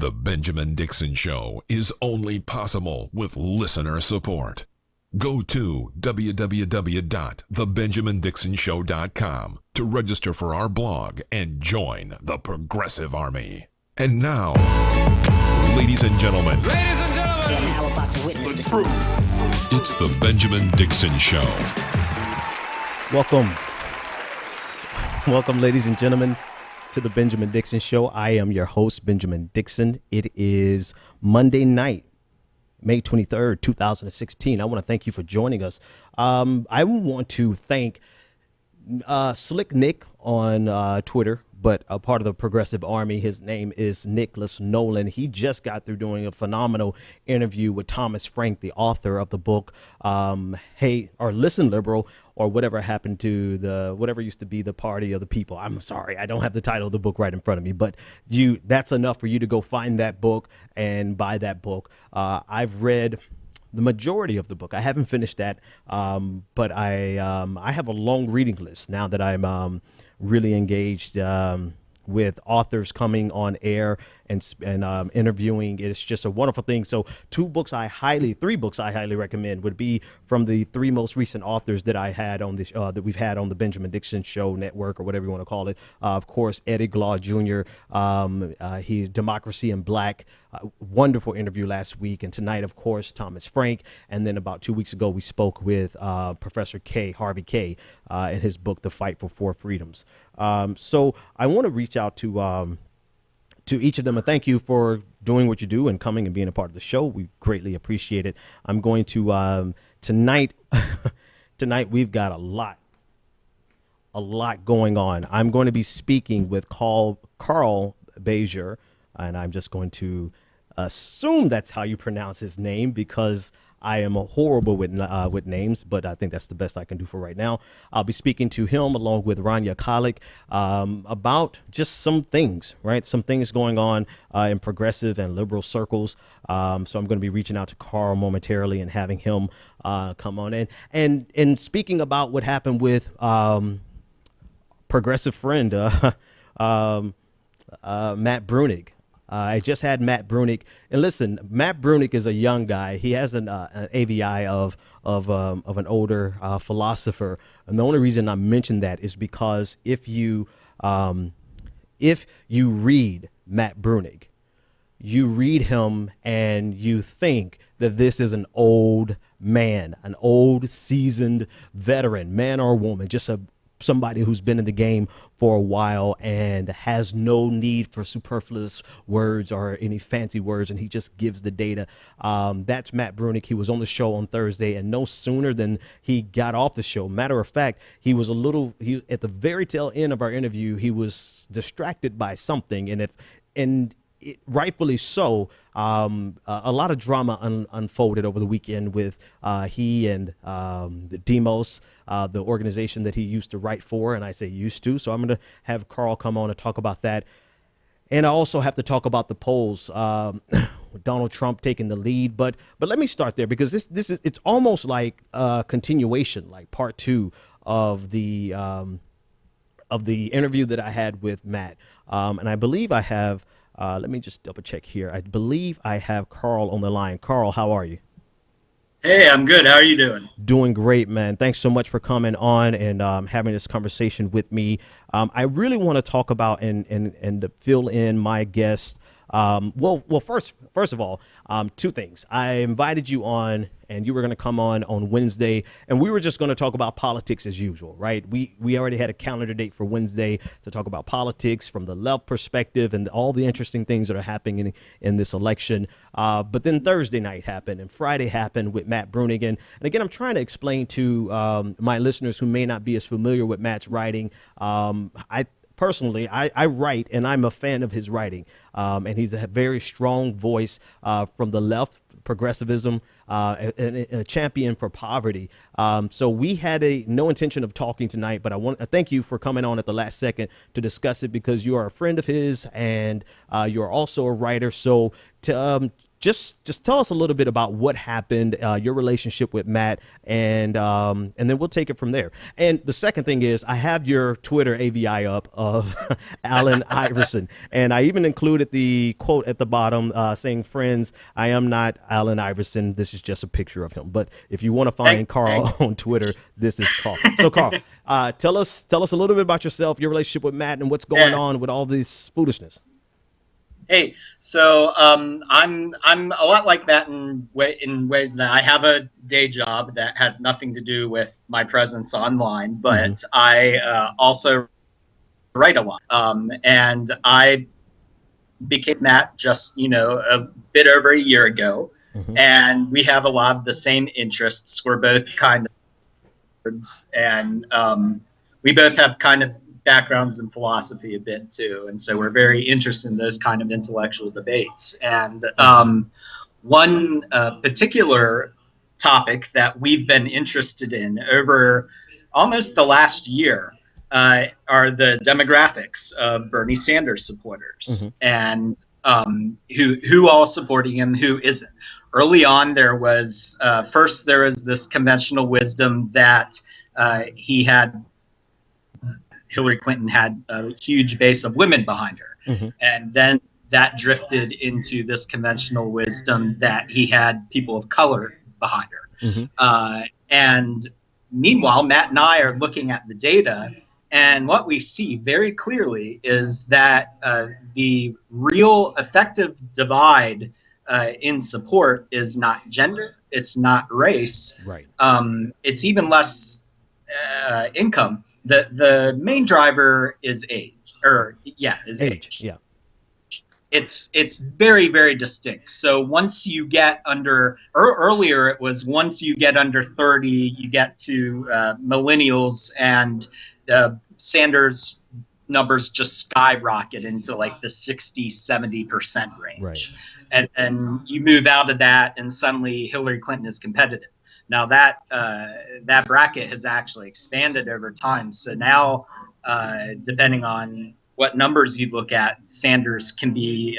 The Benjamin Dixon Show is only possible with listener support. Go to www.thebenjamindixonshow.com to register for our blog and join the Progressive Army. And now, ladies and gentlemen, You're now about to witness the truth. It's the Benjamin Dixon Show. Welcome, ladies and gentlemen, to the Benjamin Dixon Show. I am your host, Benjamin Dixon. It is Monday night, May 23rd, 2016. I want to thank you for joining us. I want to thank Slick Nick on Twitter, but a part of the Progressive Army. His name is Nicholas Nolan. He just got through doing a phenomenal interview with Thomas Frank, the author of the book, Hey, or Listen Liberal, or whatever happened to whatever used to be the Party of the People. I'm sorry, I don't have the title of the book right in front of me, but that's enough for you to go find that book and buy that book. I've read the majority of the book. I haven't finished that, but I have a long reading list now that I'm really engaged with authors coming on air and interviewing. It's just a wonderful thing. So three books I highly recommend would be from the three most recent authors that I had on this, that we've had on the Benjamin Dixon Show Network, or whatever you want to call it. Of course, Eddie Glaude Jr., he's Democracy in Black, wonderful interview last week. And tonight, of course, Thomas Frank. And then about 2 weeks ago, we spoke with Professor Harvey K, in his book, The Fight for Four Freedoms. So I want to reach out to each of them and thank you for doing what you do and coming and being a part of the show. We greatly appreciate it. I'm going to tonight we've got a lot going on. I'm going to be speaking with Carl Beijer, and I'm just going to assume that's how you pronounce his name, because I am horrible with names, but I think that's the best I can do for right now. I'll be speaking to him along with Rania Khalek about just some things, right? Some things going on in progressive and liberal circles. So I'm going to be reaching out to Carl momentarily and having him come on in. And speaking about what happened with progressive friend Matt Bruenig. I just had Matt Bruenig, and listen, Matt Bruenig is a young guy. He has an AVI of an older philosopher, and the only reason I mention that is because if you read Matt Bruenig, you read him and you think that this is an old man, an old seasoned veteran, man or woman, just somebody who's been in the game for a while and has no need for superfluous words or any fancy words, and he just gives the data. That's Matt Bruenig. He was on the show on Thursday, and no sooner than he got off the show. Matter of fact, he at the very tail end of our interview, he was distracted by something, rightfully so. A lot of drama unfolded over the weekend with he and the Demos, the organization that he used to write for, and I say used to. So I'm going to have Carl come on and talk about that. And I also have to talk about the polls, with Donald Trump taking the lead. But let me start there, because it's almost like a continuation, like part two of the interview that I had with Matt. And I believe I have. Let me just double check here. I believe I have Carl on the line. Carl, how are you? Hey, I'm good. How are you doing? Doing great, man. Thanks so much for coming on and having this conversation with me. I really want to talk about and fill in my guest. First of all, two things. I invited you on, and you were going to come on Wednesday, and we were just going to talk about politics as usual, right? We already had a calendar date for Wednesday to talk about politics from the left perspective and all the interesting things that are happening in this election. But then Thursday night happened, and Friday happened with Matt Bruenig. And again, I'm trying to explain to my listeners who may not be as familiar with Matt's writing. Personally, I write, and I'm a fan of his writing, and he's a very strong voice from the left, progressivism, and a champion for poverty. So we had no intention of talking tonight, but I want to thank you for coming on at the last second to discuss it, because you are a friend of his and you're also a writer. So just tell us a little bit about what happened, your relationship with Matt, and then we'll take it from there. And the second thing is, I have your Twitter AVI up of Allen Iverson, and I even included the quote at the bottom saying, "Friends, I am not Allen Iverson. This is just a picture of him." But if you want to find Carl on Twitter, this is Carl. So Carl, tell us a little bit about yourself, your relationship with Matt, and what's going on with all this foolishness. Hey, so I'm a lot like that in ways that I have a day job that has nothing to do with my presence online, but I also write a lot. And I became Matt just a bit over a year ago, and we have a lot of the same interests. We're both kind of nerds, and we both have kind of backgrounds in philosophy a bit too, and so we're very interested in those kind of intellectual debates. And one particular topic that we've been interested in over almost the last year are the demographics of Bernie Sanders supporters, and who all supporting him, who isn't. Early on, there was this conventional wisdom that Hillary Clinton had a huge base of women behind her. And then that drifted into this conventional wisdom that he had people of color behind her. And meanwhile, Matt and I are looking at the data, and what we see very clearly is that the real effective divide in support is not gender, it's not race, right? It's even less income. The main driver is age. Yeah. It's very, very distinct. So once you get under, or earlier it was once you get under 30, you get to millennials, and Sanders numbers just skyrocket into like the 60-70% range. Right. And you move out of that, and suddenly Hillary Clinton is competitive. Now that bracket has actually expanded over time. So now, depending on what numbers you look at, Sanders can be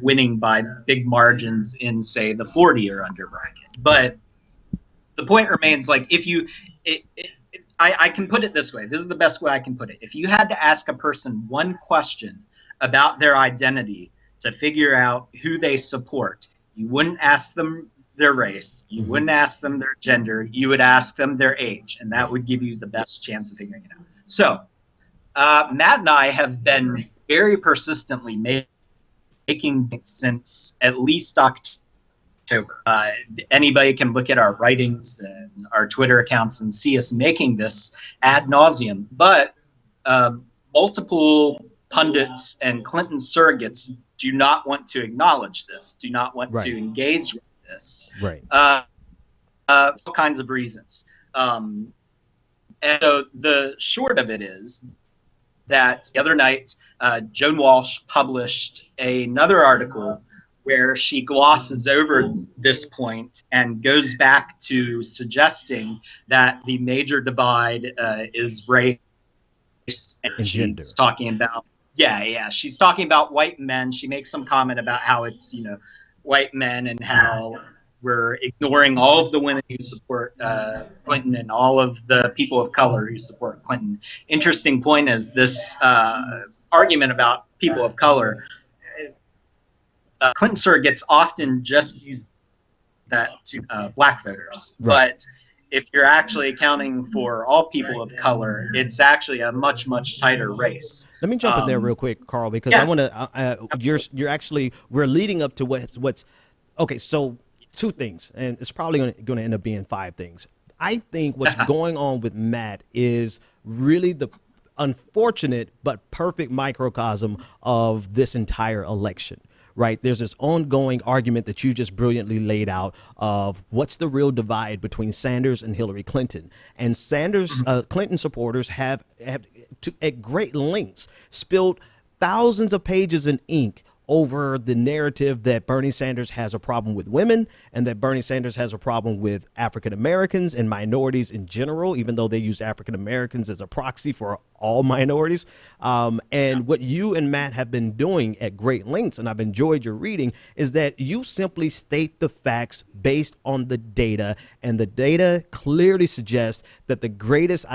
winning by big margins in, say, the 40 or under bracket. But the point remains, like, I can put it this way. This is the best way I can put it. If you had to ask a person one question about their identity to figure out who they support, you wouldn't ask them their race, you wouldn't ask them their gender, you would ask them their age, and that would give you the best chance of figuring it out. So Matt and I have been very persistently making since at least October. Anybody can look at our writings and our Twitter accounts and see us making this ad nauseum, but multiple pundits and Clinton surrogates do not want to acknowledge this, do not want to engage with this, for all kinds of reasons. And so the short of it is that the other night, Joan Walsh published another article where she glosses over this point and goes back to suggesting that the major divide is race, and she's gender. Talking about she's talking about white men. She makes some comment about how it's white men, and how we're ignoring all of the women who support Clinton and all of the people of color who support Clinton. Interesting point is this argument about people of color. Clinton surrogates often just use that to black voters, but if you're actually accounting for all people of color, it's actually a much, much tighter race. Let me jump in there real quick, Carl, because I want to. You're actually, we're leading up to what's okay. So two things, and it's probably going to end up being five things. I think what's going on with Matt is really the unfortunate but perfect microcosm of this entire election. Right. There's this ongoing argument that you just brilliantly laid out of what's the real divide between Sanders and Hillary Clinton. And Sanders, Clinton supporters have at great lengths spilled thousands of pages in ink over the narrative that Bernie Sanders has a problem with women and that Bernie Sanders has a problem with African Americans and minorities in general, even though they use African Americans as a proxy for all minorities. And what you and Matt have been doing at great lengths, and I've enjoyed your reading, is that you simply state the facts based on the data, and the data clearly suggests that the greatest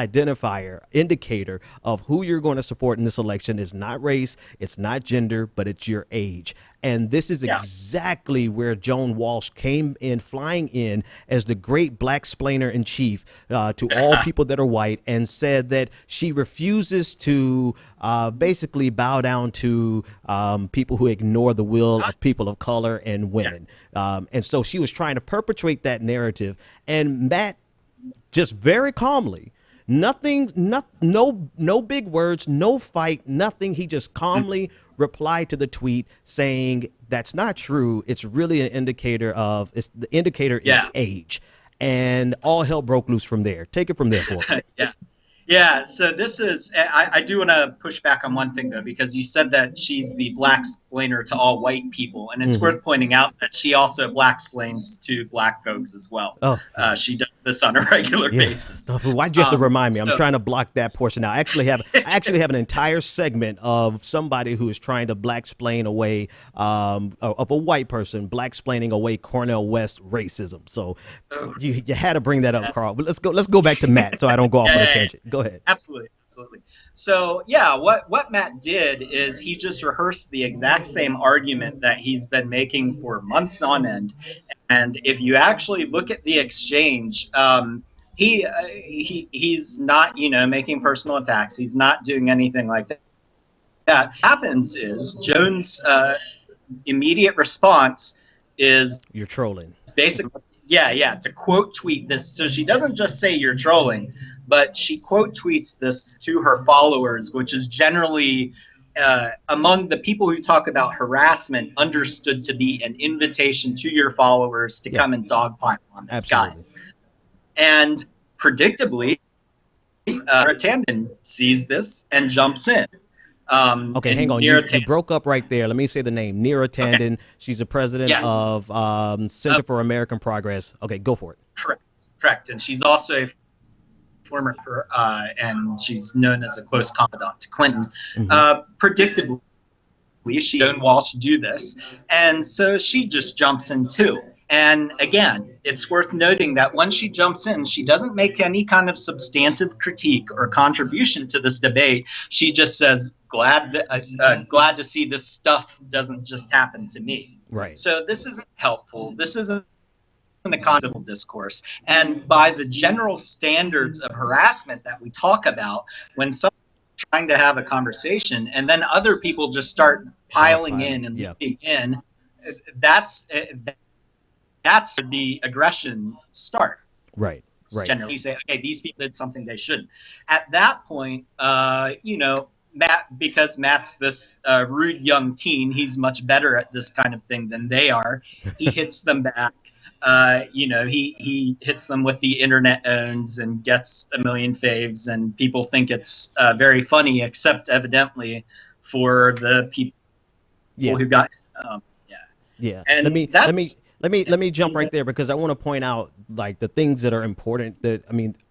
indicator of who you're going to support in this election is not race, it's not gender, but it's your age. And this is exactly where Joan Walsh came in, flying in as the great black splainer in chief to all people that are white, and said that she refuses to basically bow down to people who ignore the will of people of color and women. And so she was trying to perpetuate that narrative. And Matt just very calmly, no big words, no fight, nothing. He just calmly replied to the tweet saying that's not true. It's really an indicator of the indicator is age, and all hell broke loose from there. Take it from there for me. Yeah, so this is, I do want to push back on one thing, though, because you said that she's the black splainer to all white people. And it's worth pointing out that she also black splains to black folks as well. She does this on a regular basis. Why'd you have to remind me? I'm trying to block that portion out. I actually have an entire segment of somebody who is trying to black splain away, of a white person black splaining away Cornel West racism. So you had to bring that up, Carl. But let's go back to Matt so I don't go off on a tangent. Go ahead. Absolutely. So what Matt did is he just rehearsed the exact same argument that he's been making for months on end. And if you actually look at the exchange, he's not, making personal attacks. He's not doing anything like that. That happens is Joan's immediate response is, "You're trolling." Basically, to quote tweet this. So she doesn't just say you're trolling, but she quote tweets this to her followers, which is generally among the people who talk about harassment understood to be an invitation to your followers to come and dogpile on this guy. And predictably, Tandon sees this and jumps in. Okay, hang on. You broke up right there. Let me say the name. Neera Tandon. Okay. She's the president of Center for American Progress. Okay, go for it. Correct. And she's also a former, and she's known as a close confidant to Clinton. Predictably, Joan Walsh do this, and so she just jumps in too. And again, it's worth noting that when she jumps in, she doesn't make any kind of substantive critique or contribution to this debate. She just says, glad to see this stuff doesn't just happen to me. Right. So this isn't helpful. This isn't a civil discourse. And by the general standards of harassment that we talk about, when someone's trying to have a conversation and then other people just start piling in and leaping in, that's the aggression start. Right. Generally, you say, okay, these people did something they shouldn't. At that point, Matt, because Matt's this rude young teen, he's much better at this kind of thing than they are. He hits them back. He hits them with the internet owns and gets a million faves, and people think it's very funny, except evidently for the people who got. And Let me jump right there, because I want to point out like the things that are important.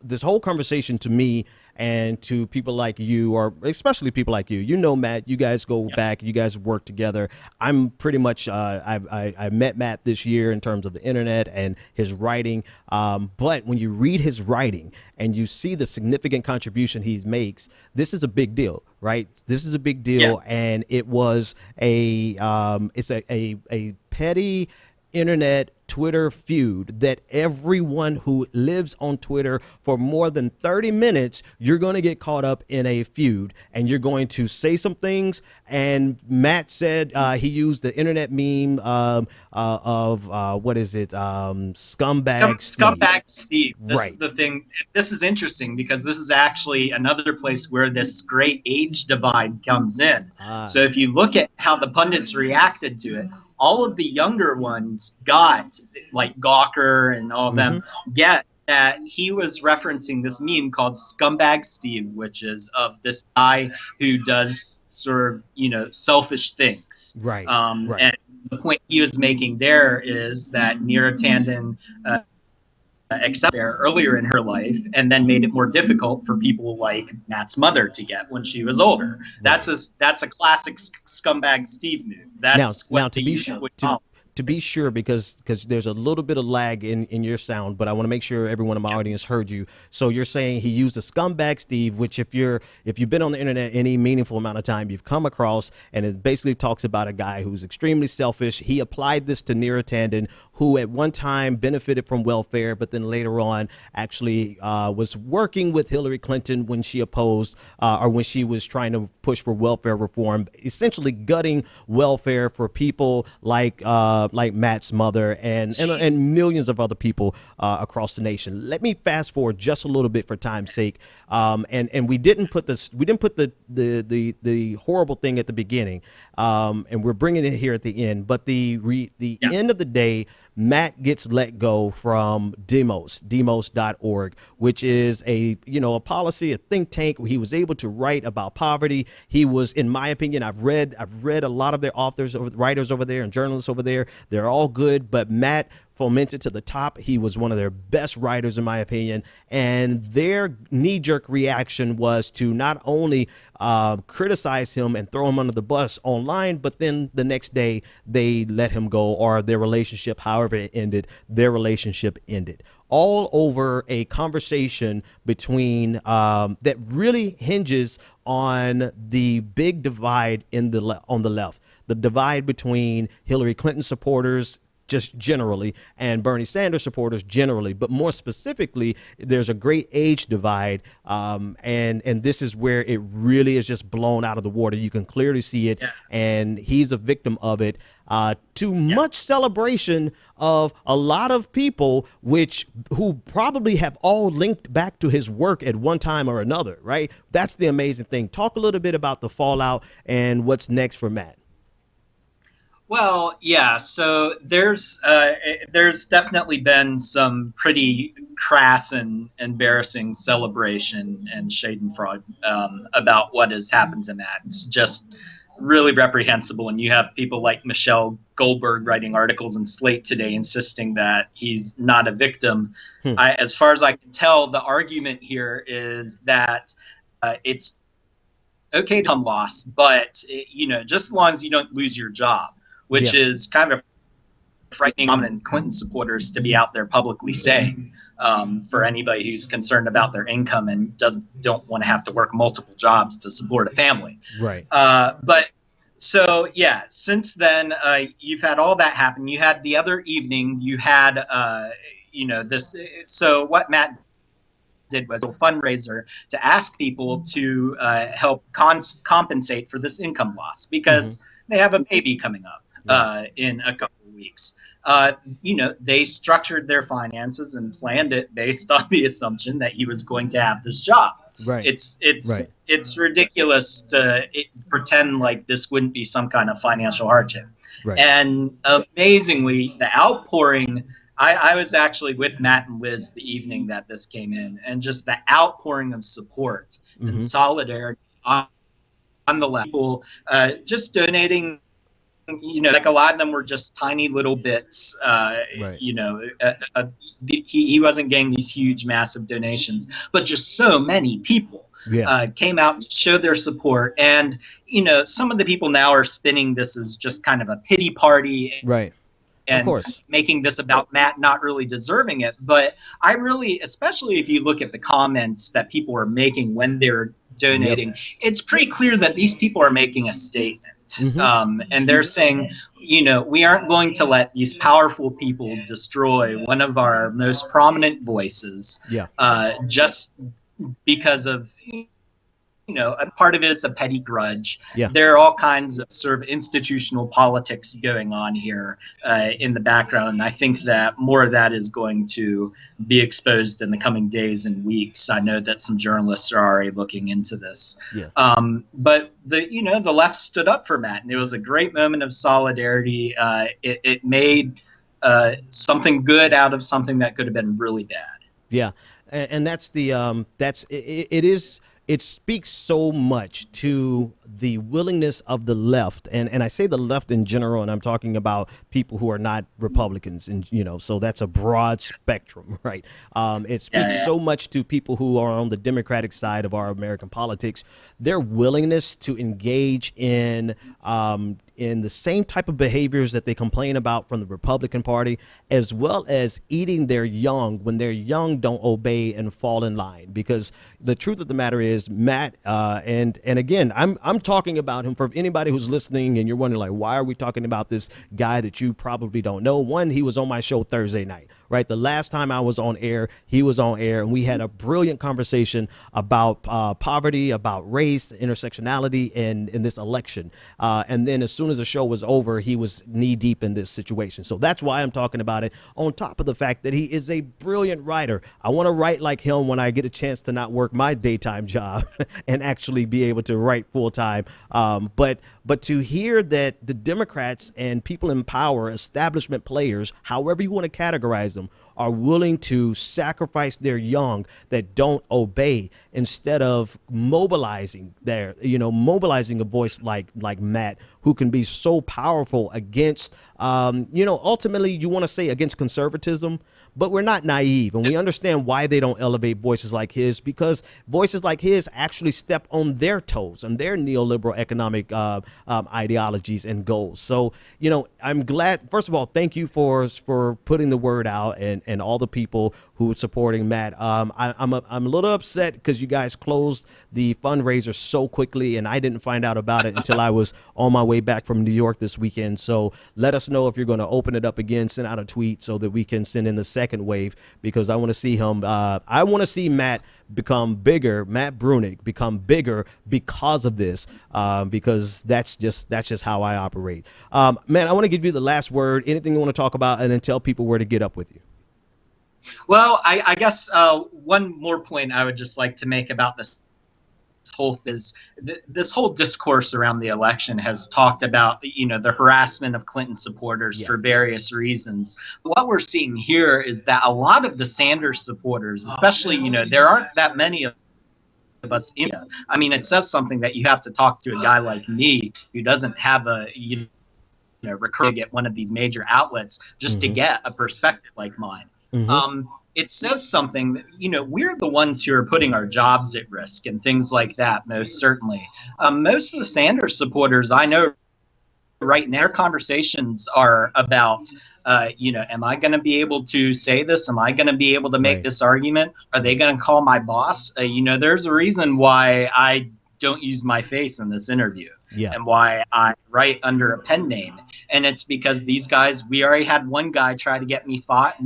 This whole conversation to me and to people like you, or especially people like you, Matt, you guys go back, you guys work together. I'm pretty much, I met Matt this year in terms of the internet and his writing. But when you read his writing and you see the significant contribution he makes, this is a big deal, right? This is a big deal. And it was it's a petty internet Twitter feud that everyone who lives on Twitter for more than 30 minutes, you're going to get caught up in a feud and you're going to say some things. And Matt said he used the internet meme of what is it? Scumbag Steve. This is the thing. This is interesting because this is actually another place where this great age divide comes in. So if you look at how the pundits reacted to it, all of the younger ones got, like Gawker and all of them, get that he was referencing this meme called Scumbag Steve, which is of this guy who does sort of, selfish things. Right. And the point he was making there is that Neera Tanden accepted there earlier in her life and then made it more difficult for people like Matt's mother to get when she was older. Right. That's a classic Scumbag Steve move. That's now to be sure, because there's a little bit of lag in your sound, but I want to make sure everyone in my audience heard you. So you're saying he used a Scumbag Steve, which if you've been on the internet any meaningful amount of time, you've come across, and it basically talks about a guy who's extremely selfish. He applied this to Neera Tanden, who at one time benefited from welfare, but then later on actually was working with Hillary Clinton when she opposed or when she was trying to push for welfare reform, essentially gutting welfare for people like Matt's mother and millions of other people across the nation. Let me fast forward just a little bit for time's sake. And we didn't put the horrible thing at the beginning. And we're bringing it here at the end. But the end of the day, Matt gets let go from demos.org, which is a policy, a think tank. He was able to write about poverty. He was, in my opinion, I've read a lot of their writers over there and journalists over there. They're all good, but Matt fomented to the top. He was one of their best writers, in my opinion, and their knee-jerk reaction was to not only criticize him and throw him under the bus online, but then the next day they let him go, or their relationship, however it ended, their relationship ended. All over a conversation between that really hinges on the big divide on the left, the divide between Hillary Clinton supporters just generally and Bernie Sanders supporters generally, but more specifically, there's a great age divide, and this is where it really is just blown out of the water. You can clearly see it, and he's a victim of it. Much celebration of a lot of people, who probably have all linked back to his work at one time or another, right? That's the amazing thing. Talk a little bit about the fallout and what's next for Matt. Well, yeah. So there's definitely been some pretty crass and embarrassing celebration and shade and fraud about what has happened to Matt. It's just really reprehensible. And you have people like Michelle Goldberg writing articles in Slate today insisting that he's not a victim. As far as I can tell, the argument here is that it's okay to loss, but just as long as you don't lose your job, which is kind of frightening prominent Clinton supporters to be out there publicly saying, for anybody who's concerned about their income and don't want to have to work multiple jobs to support a family. Right. But so, yeah, since then, you've had all that happen. You had the other evening, you had, this. So what Matt did was a fundraiser to ask people to help compensate for this income loss because they have a baby coming up in a couple of weeks. They structured their finances and planned it based on the assumption that he was going to have this job. Right. It's ridiculous to pretend like this wouldn't be some kind of financial hardship. Right. And amazingly, the outpouring. I was actually with Matt and Liz the evening that this came in, and just the outpouring of support and solidarity on the left. People just donating. Like a lot of them were just tiny little bits. He wasn't getting these huge, massive donations, but just so many people came out to show their support. And some of the people now are spinning this as just kind of a pity party, right? And of course, making this about Matt not really deserving it. But I really, especially if you look at the comments that people are making when they're donating, it's pretty clear that these people are making a statement. And they're saying, we aren't going to let these powerful people destroy one of our most prominent voices just because of, a part of it is a petty grudge. There are all kinds of sort of institutional politics going on here in the background. And I think that more of that is going to be exposed in the coming days and weeks. I know that some journalists are already looking into this. But the left stood up for Matt, and it was a great moment of solidarity. It made something good out of something that could have been really bad. Yeah, and that's it speaks so much to the willingness of the left, and I say the left in general, and I'm talking about people who are not Republicans, and so that's a broad spectrum, right? It speaks so much to people who are on the Democratic side of our American politics, their willingness to engage in the same type of behaviors that they complain about from the Republican Party, as well as eating their young. When they're young, don't obey and fall in line. Because the truth of the matter is, Matt, and again, I'm talking about him for anybody who's listening and you're wondering, like, why are we talking about this guy that you probably don't know? One, he was on my show Thursday night, right? The last time I was on air, he was on air, and we had a brilliant conversation about poverty, about race, intersectionality, and in this election. And then as soon as the show was over, he was knee deep in this situation. So that's why I'm talking about it, on top of the fact that he is a brilliant writer. I want to write like him when I get a chance to not work my daytime job and actually be able to write full time. But to hear that the Democrats and people in power, establishment players, however you want to categorize them, are willing to sacrifice their young that don't obey, instead of mobilizing mobilizing a voice like Matt, who can be so powerful against, ultimately you want to say against conservatism, but we're not naive, and we understand why they don't elevate voices like his, because voices like his actually step on their toes and their neoliberal economic ideologies and goals. So, I'm glad. First of all, thank you for putting the word out, and all the people who are supporting Matt. I'm a little upset because you guys closed the fundraiser so quickly, and I didn't find out about it until I was on my way back from New York this weekend. So let us know if you're going to open it up again. Send out a tweet so that we can send in the second wave, because I want to see him. I want to see Matt become bigger. Matt Bruenig become bigger because of this, because that's just how I operate. Man, I want to give you the last word. Anything you want to talk about, and then tell people where to get up with you. Well, I guess one more point I would just like to make about this this whole discourse around the election has talked about, the harassment of Clinton supporters for various reasons. What we're seeing here is that a lot of the Sanders supporters, especially, there aren't that many of us in. I mean, it says something that you have to talk to a guy like me who doesn't have a, recurring at one of these major outlets just to get a perspective like mine. It says something that, we're the ones who are putting our jobs at risk and things like that, most certainly. Most of the Sanders supporters I know right now, their conversations are about, am I going to be able to say this? Am I going to be able to make this argument? Are they going to call my boss? There's a reason why I don't use my face in this interview, and why I write under a pen name. And it's because these guys, we already had one guy try to get me fired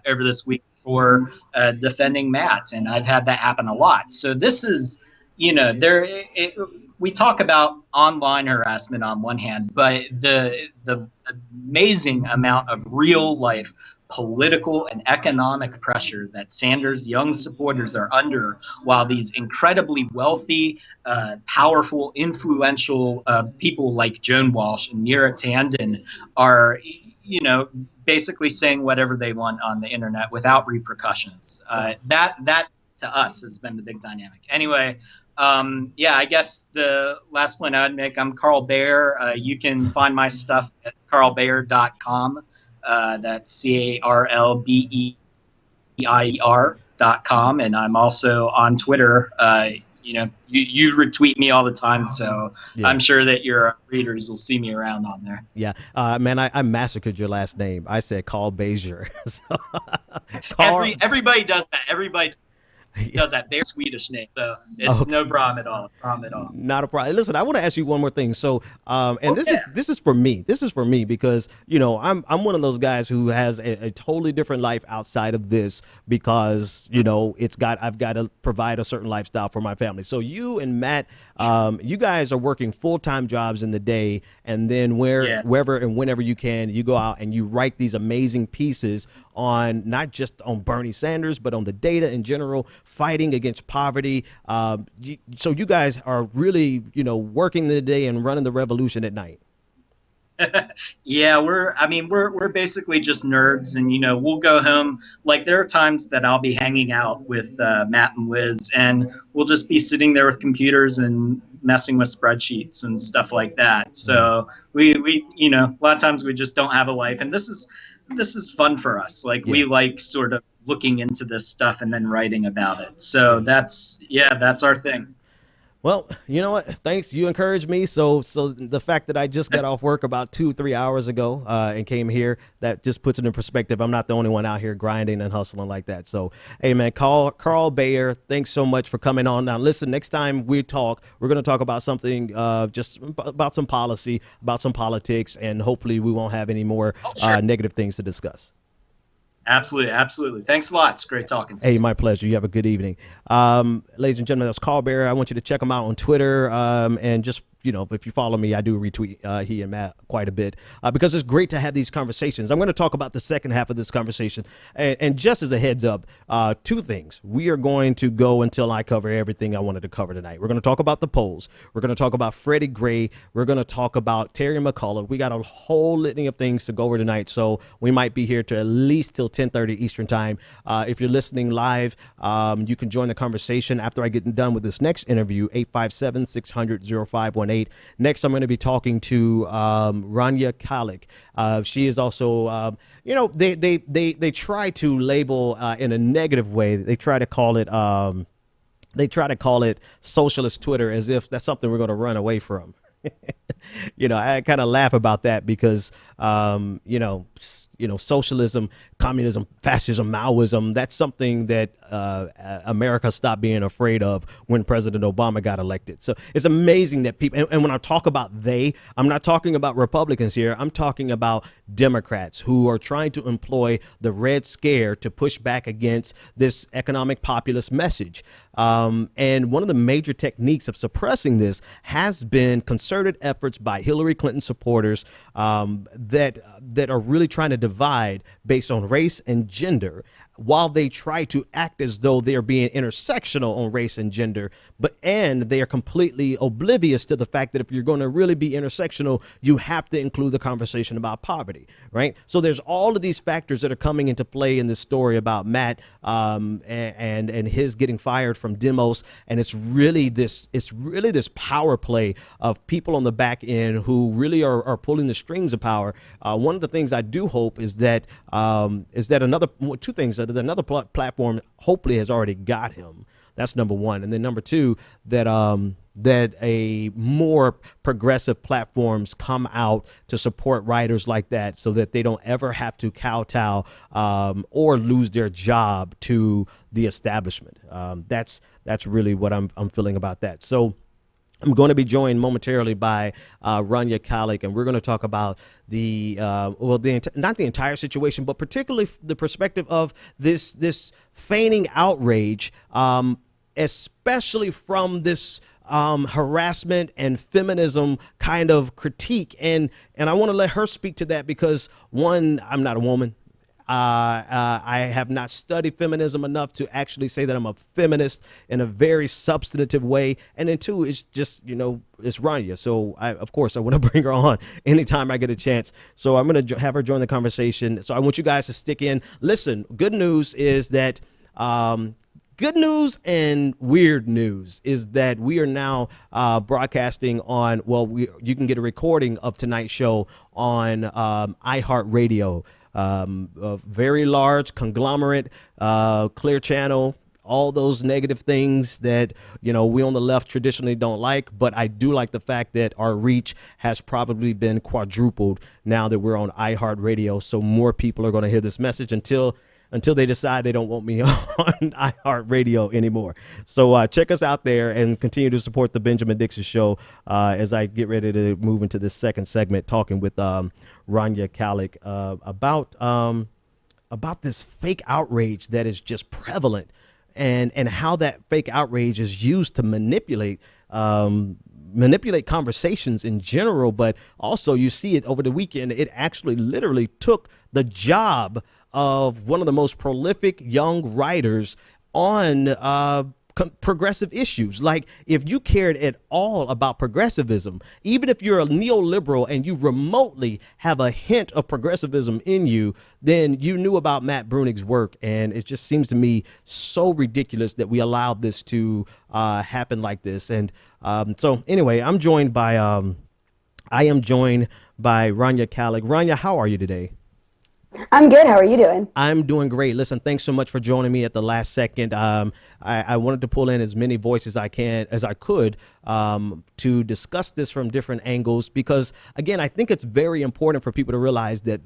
over this week for defending Matt, and I've had that happen a lot. So this is, we talk about online harassment on one hand, but the amazing amount of real life political and economic pressure that Sanders' young supporters are under, while these incredibly wealthy, powerful, influential people like Joan Walsh and Neera Tanden are, basically saying whatever they want on the internet without repercussions. That to us has been the big dynamic. Anyway, I guess the last point I would make, I'm Carl Beijer. You can find my stuff at carlbeijer.com. That's CarlBeier.com. And I'm also on Twitter. You retweet me all the time, so I'm sure that your readers will see me around on there. Yeah, man, I massacred your last name. I said Carl Beijer. Everybody does that. Everybody does that. They're Swedish name, so it's no problem at all. Not a problem. Listen, I want to ask you one more thing. So, this is for me. This is for me because I'm one of those guys who has a totally different life outside of this, because I've got to provide a certain lifestyle for my family. So you and Matt, you guys are working full-time jobs in the day, and then wherever and whenever you can, you go out and you write these amazing pieces on not just on Bernie Sanders, but on the data in general, fighting against poverty. So you guys are really, working the day and running the revolution at night. Yeah, we're basically just nerds, and we'll go home. Like there are times that I'll be hanging out with Matt and Liz, and we'll just be sitting there with computers and messing with spreadsheets and stuff like that. So we a lot of times we just don't have a life, and this is fun for us. Like we like sort of looking into this stuff and then writing about it. So that's our thing. Well, you know what? Thanks. You encouraged me. So the fact that I just got off work about 2-3 hours ago and came here, that just puts it in perspective. I'm not the only one out here grinding and hustling like that. So, hey, man, Carl Beijer, thanks so much for coming on. Now, listen, next time we talk, we're going to talk about something just about some policy, about some politics, and hopefully we won't have any more negative things to discuss. Absolutely. Thanks a lot. It's great talking to you. Hey, my pleasure. You have a good evening. Ladies and gentlemen, that's Carl Beijer. I want you to check him out on Twitter and just, if you follow me, I do retweet he and Matt quite a bit because it's great to have these conversations. I'm going to talk about the second half of this conversation. And just as a heads up, two things. We are going to go until I cover everything I wanted to cover tonight. We're going to talk about the polls. We're going to talk about Freddie Gray. We're going to talk about Terry McAuliffe. We got a whole litany of things to go over tonight. So we might be here to at least till 10:30 Eastern time. If you're listening live, you can join the conversation after I get done with this next interview, 857-600-0518. Next, I'm going to be talking to Rania Khalek. She is also, they try to label in a negative way. They try to call it socialist Twitter, as if that's something we're going to run away from. I kind of laugh about that because, socialism, communism, fascism, Maoism, that's something that America stopped being afraid of when President Obama got elected. So it's amazing that people, and when I talk about I'm not talking about Republicans here. I'm talking about Democrats who are trying to employ the Red Scare to push back against this economic populist message. And one of the major techniques of suppressing this has been concerted efforts by Hillary Clinton supporters that are really trying to divide based on race and gender, while they try to act as though they're being intersectional on race and gender, and they are completely oblivious to the fact that if you're going to really be intersectional, you have to include the conversation about poverty, right? So there's all of these factors that are coming into play in this story about Matt and his getting fired from Demos, and it's really this power play of people on the back end who really are pulling the strings of power. One of the things I do hope is that two things. That another platform hopefully has already got him. That's number one. And then number two, that a more progressive platforms come out to support writers like that so that they don't ever have to kowtow or lose their job to the establishment. That's really what I'm feeling about that. So I'm going to be joined momentarily by Rania Khalek, and we're going to talk about not the entire situation, but particularly the perspective of this feigning outrage, especially from this harassment and feminism kind of critique. And I want to let her speak to that because, one, I'm not a woman. I have not studied feminism enough to actually say that I'm a feminist in a very substantive way. And then two, it's just, it's Rania. So of course I want to bring her on anytime I get a chance. So I'm going to have her join the conversation. So I want you guys to stick in. Listen, good news is that, good news and weird news is that we are now broadcasting on, you can get a recording of tonight's show on iHeartRadio. A very large conglomerate, Clear Channel, all those negative things that, we on the left traditionally don't like. But I do like the fact that our reach has probably been quadrupled now that we're on iHeartRadio. So more people are going to hear this message until they decide they don't want me on iHeartRadio anymore. So check us out there and continue to support the Benjamin Dixon Show as I get ready to move into this second segment, talking with Rania Khalek about this fake outrage that is just prevalent and how that fake outrage is used to manipulate conversations in general. But also you see it over the weekend. It actually literally took the job of one of the most prolific young writers on progressive issues. Like, if you cared at all about progressivism, even if you're a neoliberal and you remotely have a hint of progressivism in you, then you knew about Matt Bruenig's work. And it just seems to me so ridiculous that we allowed this to happen like this. And so anyway, I am joined by Rania Khalek. Rania, how are you today? I'm good. How are you doing? I'm doing great. Listen, thanks so much for joining me at the last second. I wanted to pull in as many voices as I could to discuss this from different angles, because, again, I think it's very important for people to realize that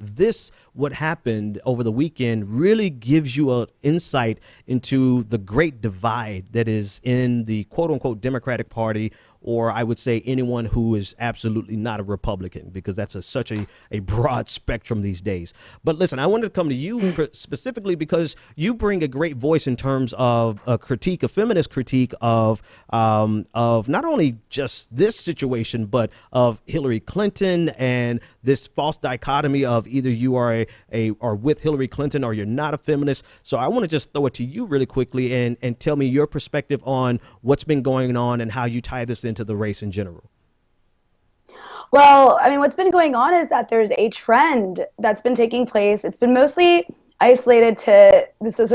what happened over the weekend really gives you an insight into the great divide that is in the quote unquote Democratic Party, or I would say anyone who is absolutely not a Republican, because that's such a broad spectrum these days. But listen, I wanted to come to you specifically because you bring a great voice in terms of a feminist critique of not only just this situation, but of Hillary Clinton and this false dichotomy of either you are are with Hillary Clinton or you're not a feminist. So I want to just throw it to you really quickly and tell me your perspective on what's been going on and how you tie this into the race in general. Well, I mean, what's been going on is that there's a trend that's been taking place. It's been mostly isolated to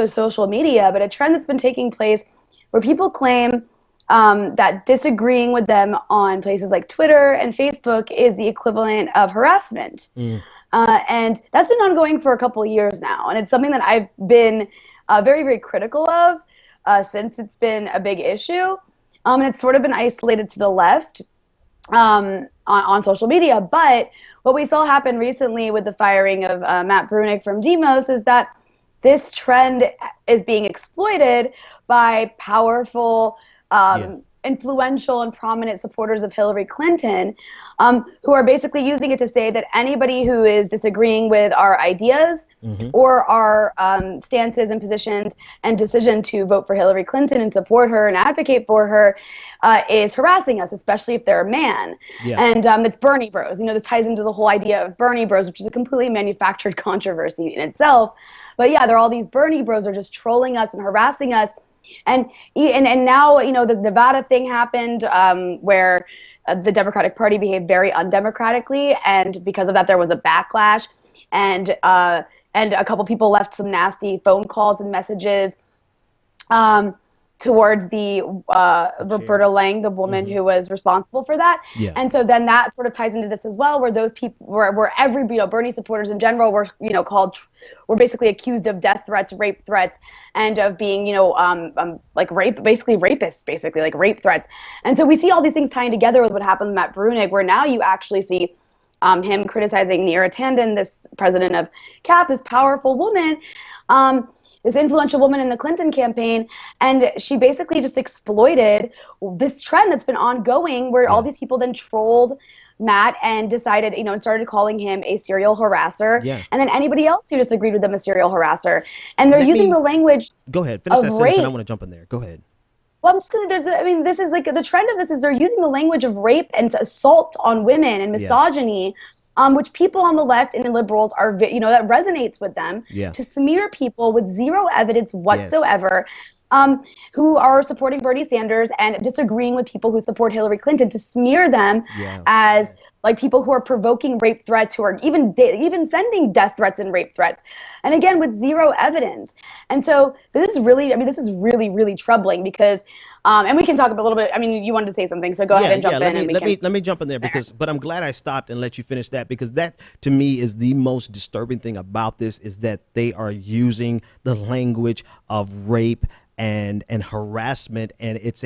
social media, but a trend that's been taking place where people claim that disagreeing with them on places like Twitter and Facebook is the equivalent of harassment. And that's been ongoing for a couple of years now. And it's something that I've been very, very critical of since it's been a big issue. And it's sort of been isolated to the left on social media. But what we saw happen recently with the firing of Matt Bruenig from Demos is that this trend is being exploited by powerful, influential and prominent supporters of Hillary Clinton, who are basically using it to say that anybody who is disagreeing with our ideas or our stances and positions and decision to vote for Hillary Clinton and support her and advocate for her is harassing us, especially if they're a man. And it's Bernie Bros. You know, this ties into the whole idea of Bernie Bros, which is a completely manufactured controversy in itself. But yeah, there are all these Bernie Bros are just trolling us and harassing us. And now, you know, the Nevada thing happened where the Democratic Party behaved very undemocratically, and because of that, there was a backlash, and a couple people left some nasty phone calls and messages towards the Roberta Lang, the woman who was responsible for that. And so then that sort of ties into this as well, where those people, where every, you know, Bernie supporters in general were, you know, were basically accused of death threats, rape threats, and of being, you know, like basically rapists, like rape threats. And so we see all these things tying together with what happened with Matt Bruenig, where now you actually see him criticizing Neera Tanden, this president of CAP, this powerful woman, this influential woman in the Clinton campaign, and she basically just exploited this trend that's been ongoing, where all these people then trolled Matt and decided, you know, and started calling him a serial harasser, and then anybody else who disagreed with him a serial harasser. And they're using the language. Go ahead, finish that sentence, and I want to jump in there. Go ahead. Well, I'm just gonna. I mean, this is like the trend of this is they're using the language of rape and assault on women and misogyny. Which people on the left and liberals are, you know, that resonates with them, to smear people with zero evidence whatsoever, who are supporting Bernie Sanders and disagreeing with people who support Hillary Clinton, to smear them as like people who are provoking rape threats, who are even sending death threats and rape threats, and again with zero evidence. And so this is really, I mean, this is really, really troubling because, and we can talk a little bit. I mean, you wanted to say something, so go ahead and jump in. Let me jump in there but I'm glad I stopped and let you finish that, because that to me is the most disturbing thing about this, is that they are using the language of rape and harassment, and it's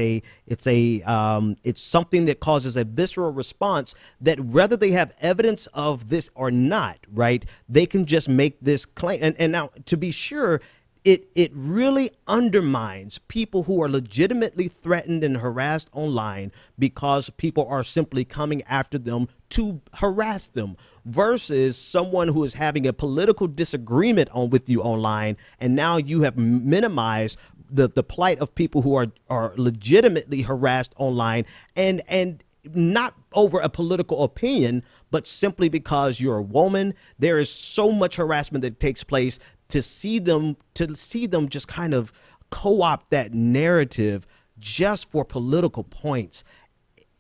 something that causes a visceral response that whether they have evidence of this or not, right, they can just make this claim. And now, to be sure, it really undermines people who are legitimately threatened and harassed online because people are simply coming after them to harass them, versus someone who is having a political disagreement with you online, and now you have minimized the plight of people who are legitimately harassed online, and not over a political opinion, but simply because you're a woman. There is so much harassment that takes place. To see them just kind of co-opt that narrative just for political points.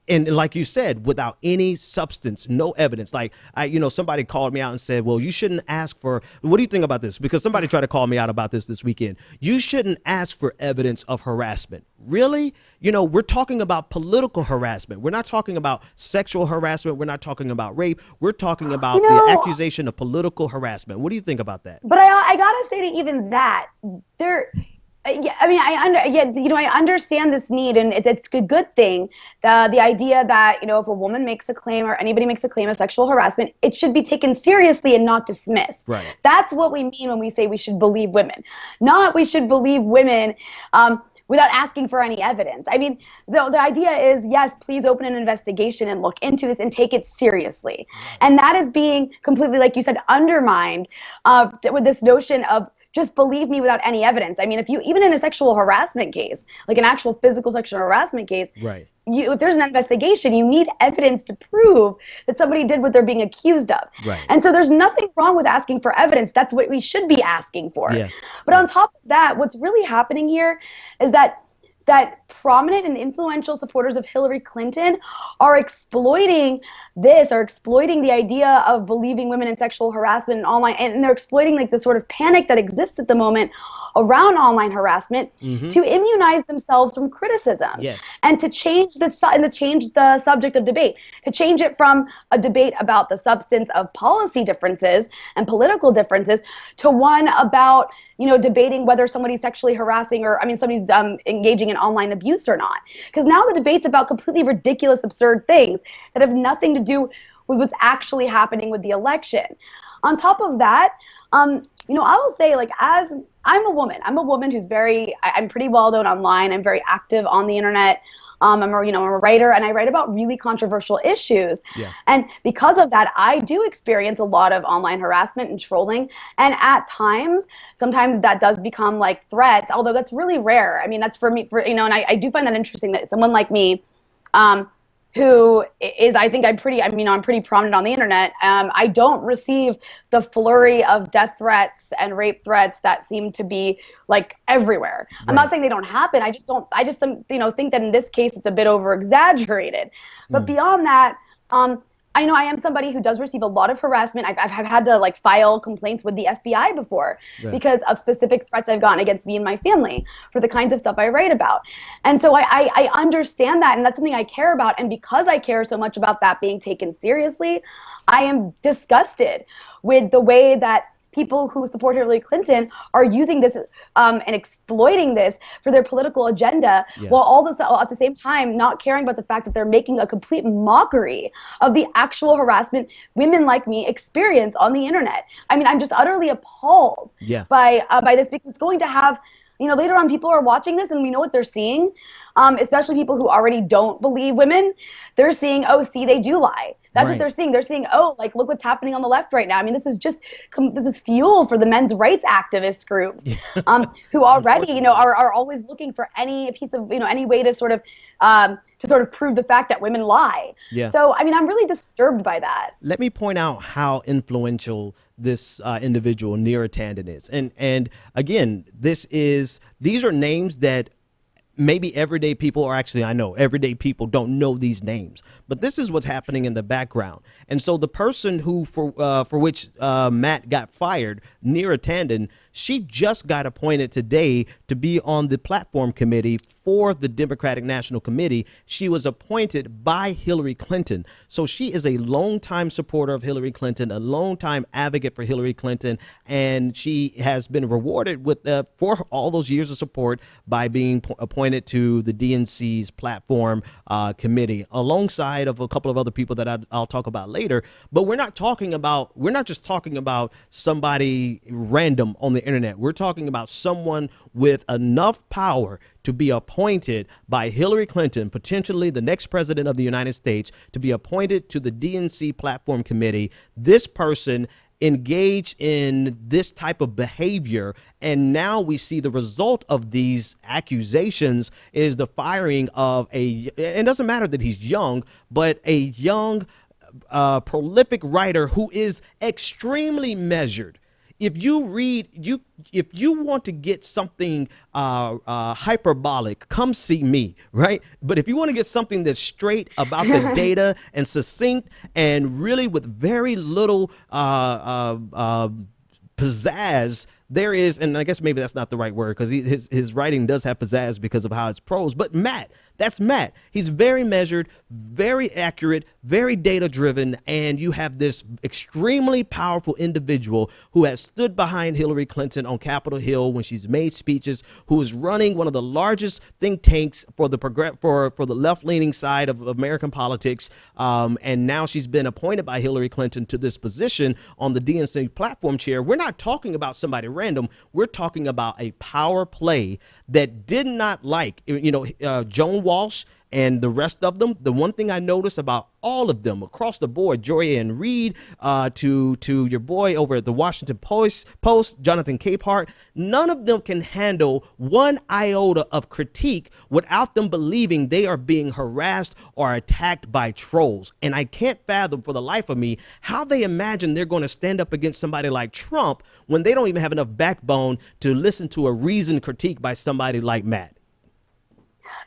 And like you said, without any substance, no evidence. Like, somebody called me out and said, well, you shouldn't ask for, what do you think about this? Because somebody tried to call me out about this weekend. You shouldn't ask for evidence of harassment. Really? We're talking about political harassment. We're not talking about sexual harassment. We're not talking about rape. We're talking about the accusation of political harassment. What do you think about that? But I gotta say to even that, I understand this need, and it's a good thing. The idea that, if a woman makes a claim or anybody makes a claim of sexual harassment, it should be taken seriously and not dismissed. Right. That's what we mean when we say we should believe women. Not we should believe women without asking for any evidence. I mean, the idea is, yes, please open an investigation and look into this and take it seriously. And that is being completely, like you said, undermined with this notion of just believe me without any evidence. I mean, even in a sexual harassment case, like an actual physical sexual harassment case, right. If there's an investigation, you need evidence to prove that somebody did what they're being accused of. Right. And so there's nothing wrong with asking for evidence. That's what we should be asking for. Yeah. But on top of that, what's really happening here is that prominent and influential supporters of Hillary Clinton are exploiting the idea of believing women in sexual harassment and online, and they're exploiting like the sort of panic that exists at the moment around online harassment to immunize themselves from criticism. Yes. And to change the subject of debate, to change it from a debate about the substance of policy differences and political differences to one about debating whether somebody's sexually harassing somebody's engaging in online abuse or not. Because now the debate's about completely ridiculous, absurd things that have nothing to do with what's actually happening with the election. On top of that, I will say, like, as I'm a woman who's I'm pretty well known online. I'm very active on the internet. I'm a writer, and I write about really controversial issues. Yeah. And because of that, I do experience a lot of online harassment and trolling. And at sometimes that does become like threats, although that's really rare. I mean, that's and I do find that interesting that someone like me, who is, I think I'm pretty prominent on the internet. I don't receive the flurry of death threats and rape threats that seem to be like everywhere. Right. I'm not saying they don't happen. I just think that in this case it's a bit over exaggerated. But beyond that, I know I am somebody who does receive a lot of harassment. I've had to like file complaints with the FBI before because of specific threats I've gotten against me and my family for the kinds of stuff I write about. And so I understand that, and that's something I care about. And because I care so much about that being taken seriously, I am disgusted with the way that people who support Hillary Clinton are using this and exploiting this for their political agenda, while at the same time not caring about the fact that they're making a complete mockery of the actual harassment women like me experience on the internet. I mean, I'm just utterly appalled by this, because it's going to have, later on people are watching this and we know what they're seeing, especially people who already don't believe women. They're seeing, oh, see, they do lie. That's what they're seeing. They're seeing, oh, like, look what's happening on the left right now. I mean, this is fuel for the men's rights activist groups who already, are always looking for any piece of, any way to sort of prove the fact that women lie. Yeah. So, I mean, I'm really disturbed by that. Let me point out how influential this individual, Neera Tanden, is. And again, these are names that maybe everyday people, or actually I know everyday people don't know these names, but this is what's happening in the background. And so the person who for which Matt got fired, Neera Tanden, she just got appointed today to be on the platform committee for the Democratic National Committee. She was appointed by Hillary Clinton. So she is a longtime supporter of Hillary Clinton, a longtime advocate for Hillary Clinton, and she has been rewarded with for all those years of support by being appointed to the DNC's platform committee, alongside of a couple of other people that I'll talk about later. But we're not just talking about somebody random on the internet. We're talking about someone with enough power to be appointed by Hillary Clinton, potentially the next president of the United States, to be appointed to the DNC platform committee. This person engaged in this type of behavior, and now we see the result of these accusations is the firing of it doesn't matter that he's young, but a young prolific writer who is extremely measured if you want to get something hyperbolic, come see me, right? But if you want to get something that's straight about the data and succinct and really with very little pizzazz, there is, and I guess maybe that's not the right word because his writing does have pizzazz because of how it's prose. But Matt, that's Matt. He's very measured, very accurate, very data driven, and you have this extremely powerful individual who has stood behind Hillary Clinton on Capitol Hill when she's made speeches, who is running one of the largest think tanks for the left leaning side of American politics, and now she's been appointed by Hillary Clinton to this position on the DNC platform chair. We're not talking about somebody random. We're talking about a power play that did not like, Joan Walsh and the rest of them. The one thing I noticed about all of them across the board, Joy-Ann Reid, to your boy over at the Washington Post, Jonathan Capehart, none of them can handle one iota of critique without them believing they are being harassed or attacked by trolls. And I can't fathom for the life of me how they imagine they're going to stand up against somebody like Trump when they don't even have enough backbone to listen to a reasoned critique by somebody like Matt.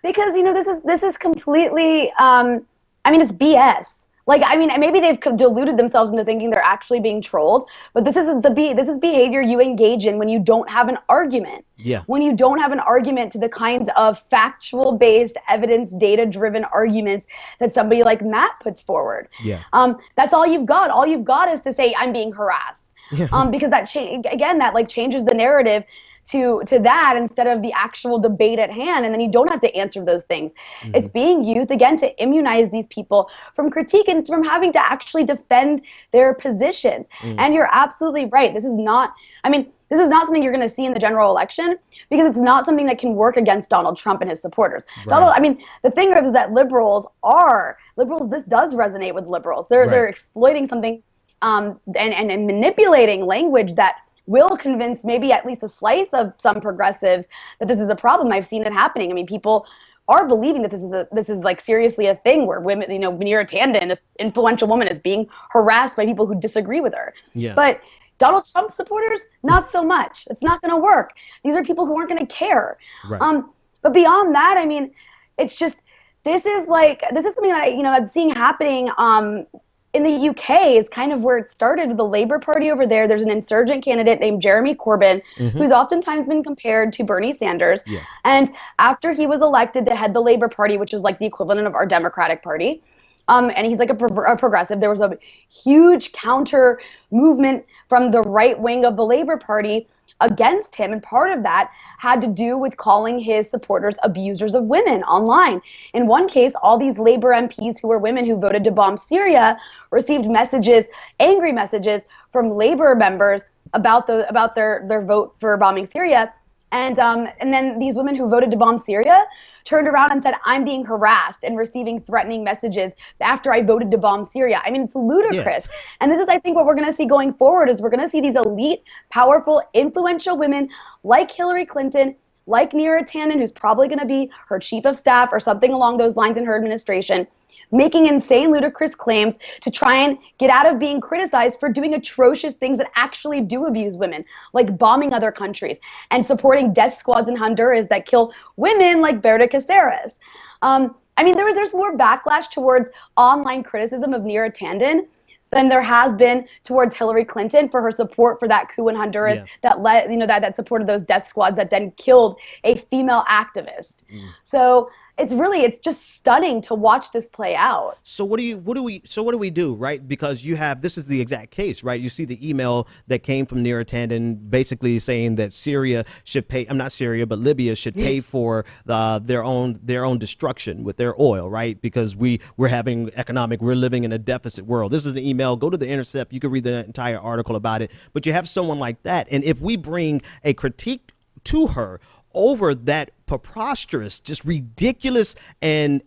Because this is completely it's BS. Maybe they've deluded themselves into thinking they're actually being trolled, but this is behavior you engage in when you don't have an argument. Yeah. When you don't have an argument to the kinds of factual based, evidence data driven arguments that somebody like Matt puts forward. Yeah. That's all you've got. All you've got is to say I'm being harassed. Yeah. Because that changes the narrative to that instead of the actual debate at hand, and then you don't have to answer those things. Mm-hmm. It's being used again to immunize these people from critique and from having to actually defend their positions. And you're absolutely right. This is not something you're going to see in the general election because it's not something that can work against Donald Trump and his supporters. Right. The thing is that liberals, this does resonate with liberals. They're exploiting something and manipulating language that will convince maybe at least a slice of some progressives that this is a problem. I've seen it happening. People are believing that this is like seriously a thing where women, Neera Tanden, this influential woman, is being harassed by people who disagree with her. Yeah. But Donald Trump supporters, not so much. It's not going to work. These are people who aren't going to care. Right. But beyond that, it's just this is something that I'm seeing happening. In the UK is kind of where it started with the Labour Party over there. There's an insurgent candidate named Jeremy Corbyn, who's oftentimes been compared to Bernie Sanders. Yeah. And after he was elected to head the Labour Party, which is like the equivalent of our Democratic Party, and he's like a progressive, there was a huge counter movement from the right wing of the Labour Party against him, and part of that had to do with calling his supporters abusers of women online. In one case, all these Labour MPs who were women who voted to bomb Syria received angry messages from Labour members about their vote for bombing Syria. And then these women who voted to bomb Syria turned around and said, I'm being harassed and receiving threatening messages after I voted to bomb Syria. It's ludicrous. Yeah. And this is, I think, what we're going to see going forward is we're going to see these elite, powerful, influential women like Hillary Clinton, like Neera Tanden, who's probably going to be her chief of staff or something along those lines in her administration, making insane, ludicrous claims to try and get out of being criticized for doing atrocious things that actually do abuse women, like bombing other countries and supporting death squads in Honduras that kill women like Berta Cáceres. There's more backlash towards online criticism of Neera Tanden than there has been towards Hillary Clinton for her support for that coup in Honduras that supported those death squads that then killed a female activist. So it's just stunning to watch this play out. So what do we do, right? Because this is the exact case, right? You see the email that came from Neera Tanden basically saying that Syria should pay, but Libya should pay for their own destruction with their oil, right? Because we're living in a deficit world. This is an email. Go to The Intercept. You can read the entire article about it. But you have someone like that. And if we bring a critique to her over that preposterous, just ridiculous and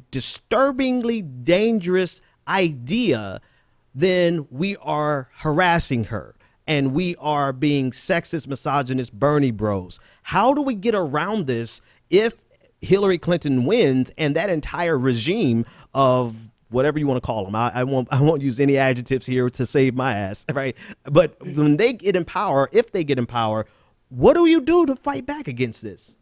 disturbingly dangerous idea, then we are harassing her and we are being sexist, misogynist, Bernie bros. How do we get around this if Hillary Clinton wins and that entire regime of whatever you want to call them. I won't use any adjectives here to save my ass, right? But when they get in power, if they get in power, what do you do to fight back against this?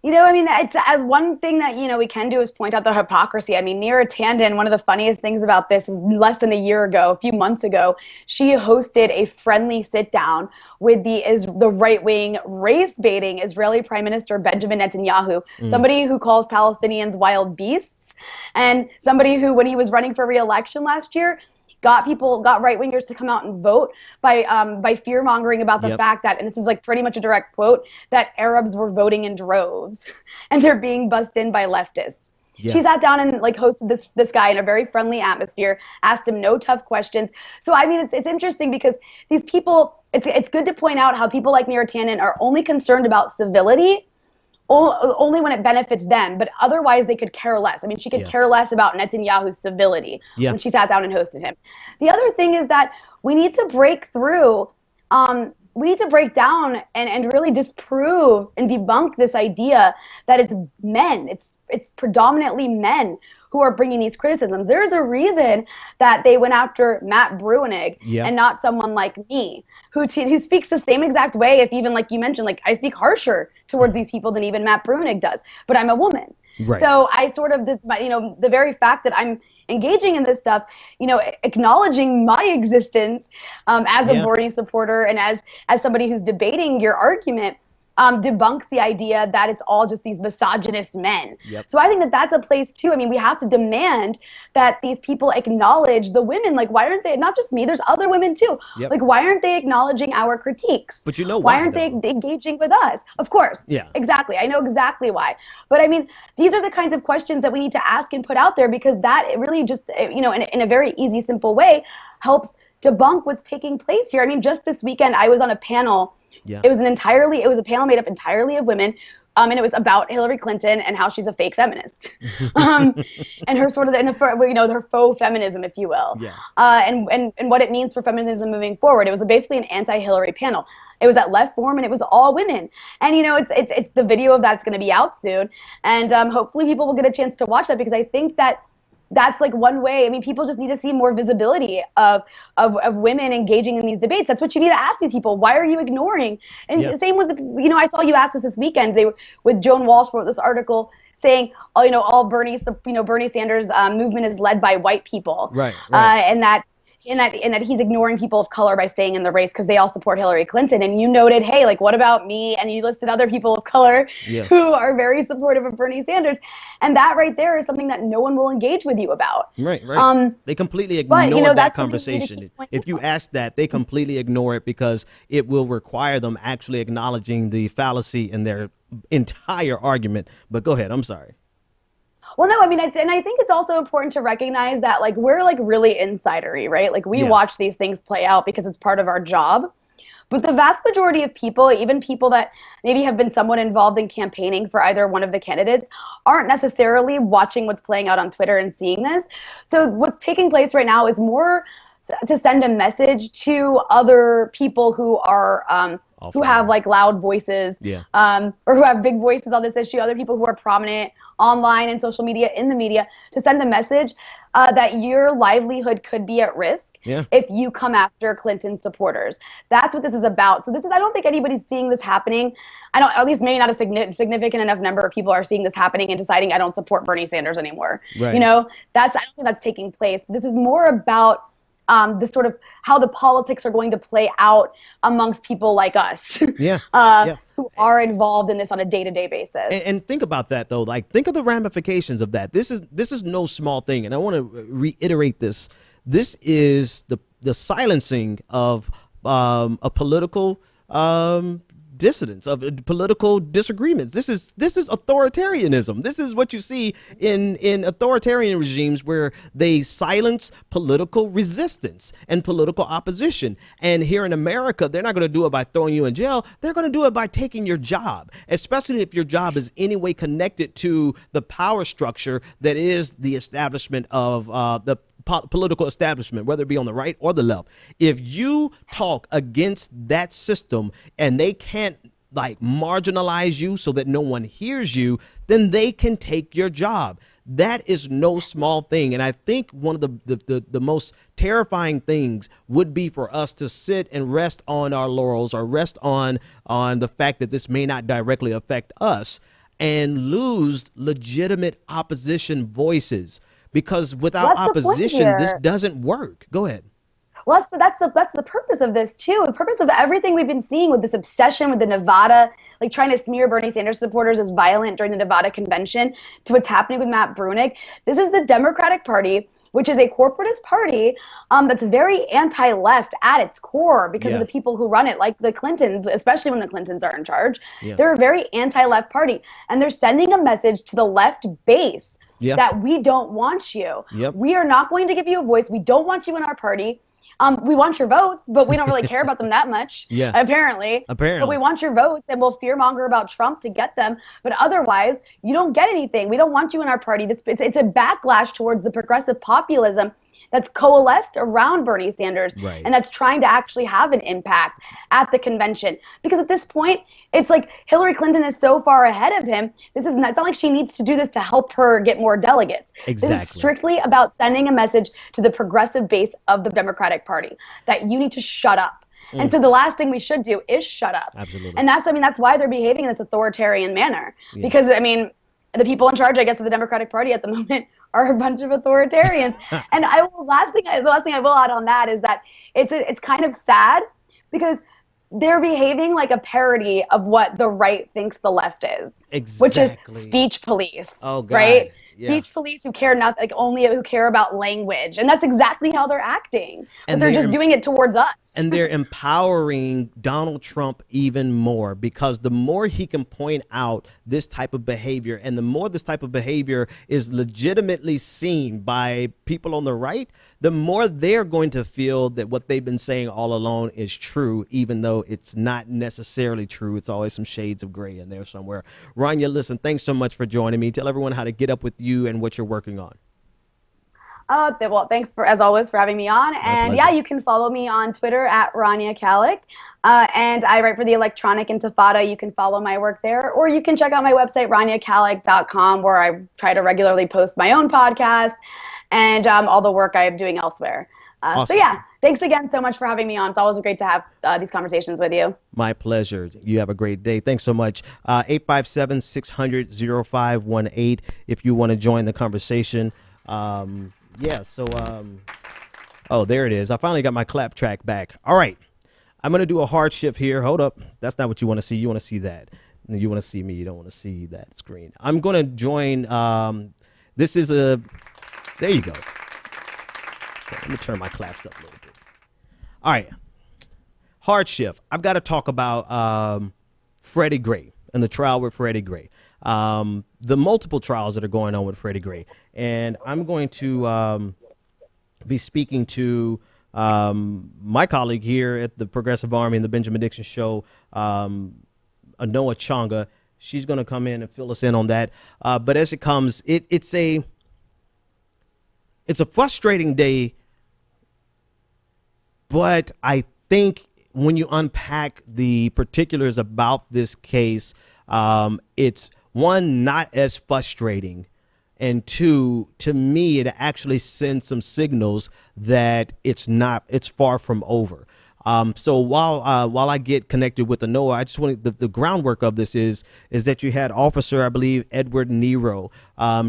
You know, I mean, it's one thing that, we can do is point out the hypocrisy. I mean, Neera Tanden, one of the funniest things about this is less than a few months ago, she hosted a friendly sit down with the right-wing race-baiting Israeli Prime Minister Benjamin Netanyahu, somebody who calls Palestinians wild beasts, and somebody who, when he was running for re-election last year, got right-wingers to come out and vote by fear-mongering about the fact that, and this is like pretty much a direct quote, that Arabs were voting in droves and they're being bussed in by leftists. Yeah. She sat down and like hosted this guy in a very friendly atmosphere, asked him no tough questions. So I mean, it's interesting because these people, it's good to point out how people like Neera Tanden are only concerned about civility only when it benefits them, but otherwise they could care less. I mean, she could care less about Netanyahu's civility when she sat down and hosted him. The other thing is that we need to break through, we need to break down and really disprove and debunk this idea that it's men, it's predominantly men who are bringing these criticisms. There's a reason that they went after Matt Bruenig and not someone like me, who speaks the same exact way. If even, like you mentioned, like I speak harsher towards these people than even Matt Bruenig does, but I'm a woman. Right. So I sort of, the very fact that I'm engaging in this stuff, acknowledging my existence as a Bernie supporter and as somebody who's debating your argument, debunks the idea that it's all just these misogynist men. So I think that that's a place too. I mean, we have to demand that these people acknowledge the women. Like, why aren't they, not just me, there's other women too. Like, why aren't they acknowledging our critiques? But why aren't they engaging with us? Of course. Exactly. I know exactly why. But I mean, these are the kinds of questions that we need to ask and put out there, because that it really just, in a very easy, simple way helps debunk what's taking place here. I mean, just this weekend, I was on a panel. It was a panel made up entirely of women, and it was about Hillary Clinton and how she's a fake feminist, and her sort of her faux feminism, if you will, and what it means for feminism moving forward. It was basically an anti-Hillary panel. It was at Left Forum, and it was all women. And it's the video of that's going to be out soon, and hopefully people will get a chance to watch that, because I think that that's like one way. I mean, people just need to see more visibility of women engaging in these debates. That's what you need to ask these people. Why are you ignoring? And same with, I saw you ask this weekend. With Joan Walsh wrote this article saying, all Bernie Sanders movement is led by white people. Right. And that he's ignoring people of color by staying in the race because they all support Hillary Clinton. And you noted, hey, like, what about me? And you listed other people of color who are very supportive of Bernie Sanders. And that right there is something that no one will engage with you about. Right. They completely ignore that conversation. If you ask that, they completely ignore it, because it will require them actually acknowledging the fallacy in their entire argument. But go ahead. I'm sorry. Well, no, I mean, and I think it's also important to recognize that, like, we're like really insidery, right? Like, we watch these things play out because it's part of our job. But the vast majority of people, even people that maybe have been somewhat involved in campaigning for either one of the candidates, aren't necessarily watching what's playing out on Twitter and seeing this. So what's taking place right now is more to send a message to other people who are who have like loud voices, or who have big voices on this issue, other people who are prominent online and social media, in the media, to send a message that your livelihood could be at risk if you come after Clinton supporters. That's what this is about. So I don't think anybody's seeing this happening. At least maybe not a significant enough number of people are seeing this happening and deciding I don't support Bernie Sanders anymore. Right. I don't think that's taking place. This is more about the sort of how the politics are going to play out amongst people like us, who are involved in this on a day-to-day basis. And think about that, though. Like, think of the ramifications of that. This is no small thing, and I want to reiterate this. This is the silencing of a political dissidents, of political disagreements. This is authoritarianism. This is what you see in authoritarian regimes, where they silence political resistance and political opposition. And here in America, they're not going to do it by throwing you in jail. They're going to do it by taking your job, especially if your job is any way connected to the power structure that is the establishment of the political establishment, whether it be on the right or the left. If you talk against that system and they can't like marginalize you so that no one hears you, then they can take your job. That is no small thing. And I think one of the most terrifying things would be for us to sit and rest on our laurels or rest on the fact that this may not directly affect us and lose legitimate opposition voices, because without opposition, this doesn't work. Go ahead. Well, that's the purpose of this too. The purpose of everything we've been seeing with this obsession with the Nevada, like trying to smear Bernie Sanders supporters as violent during the Nevada convention, to what's happening with Matt Bruenig. This is the Democratic Party, which is a corporatist party that's very anti-left at its core because of the people who run it, like the Clintons, especially when the Clintons are in charge. They're a very anti-left party, and they're sending a message to the left base that we don't want you. We are not going to give you a voice. We don't want you in our party. We want your votes, but we don't really care about them that much, apparently. But we want your votes, and we'll fearmonger about Trump to get them. But otherwise, you don't get anything. We don't want you in our party. It's a backlash towards the progressive populism that's coalesced around Bernie Sanders and that's trying to actually have an impact at the convention. Because at this point, it's like Hillary Clinton is so far ahead of him. It's not like she needs to do this to help her get more delegates. This is strictly about sending a message to the progressive base of the Democratic Party that you need to shut up. And so the last thing we should do is shut up. Absolutely. And that's why they're behaving in this authoritarian manner. Because, the people in charge, I guess, of the Democratic Party at the moment are a bunch of authoritarians. And the last thing I will add on that is that it's kind of sad because they're behaving like a parody of what the right thinks the left is, which is speech police. Oh, God. Right? Speech police who care who care about language, and that's exactly how they're acting. But they're just doing it towards us. And they're empowering Donald Trump even more, because the more he can point out this type of behavior, and the more this type of behavior is legitimately seen by people on the right, the more they're going to feel that what they've been saying all along is true, even though it's not necessarily true. It's always some shades of gray in there somewhere. Rania, listen, thanks so much for joining me. Tell everyone how to get up with you and what you're working on. Well, thanks as always for having me on. And you can follow me on Twitter at Rania Khalek. And I write for the Electronic Intifada. You can follow my work there, or you can check out my website, raniakhalek.com, where I try to regularly post my own podcast and all the work I am doing elsewhere. Awesome. So thanks again so much for having me on. It's always great to have these conversations with you. My pleasure. You have a great day. Thanks so much. 857-600-0518 if you want to join the conversation. Oh, there it is. I finally got my clap track back. All right. I'm going to do a hard shift here. Hold up. That's not what you want to see. You want to see that. You want to see me. You don't want to see that screen. I'm going to join. There you go. Let me turn my claps up a little bit. All right. Hard shift. I've got to talk about Freddie Gray and the trial with Freddie Gray. The multiple trials that are going on with Freddie Gray. And I'm going to be speaking to my colleague here at the Progressive Army and the Benjamin Dixon Show, Anoa Changa. She's going to come in and fill us in on that. But as it comes, it's a frustrating day. But I think when you unpack the particulars about this case, it's one, not as frustrating, and two, to me, it actually sends some signals that it's far from over. So while I get connected with Anoa, I just want the groundwork of this is that you had Officer, I believe, Edward Nero.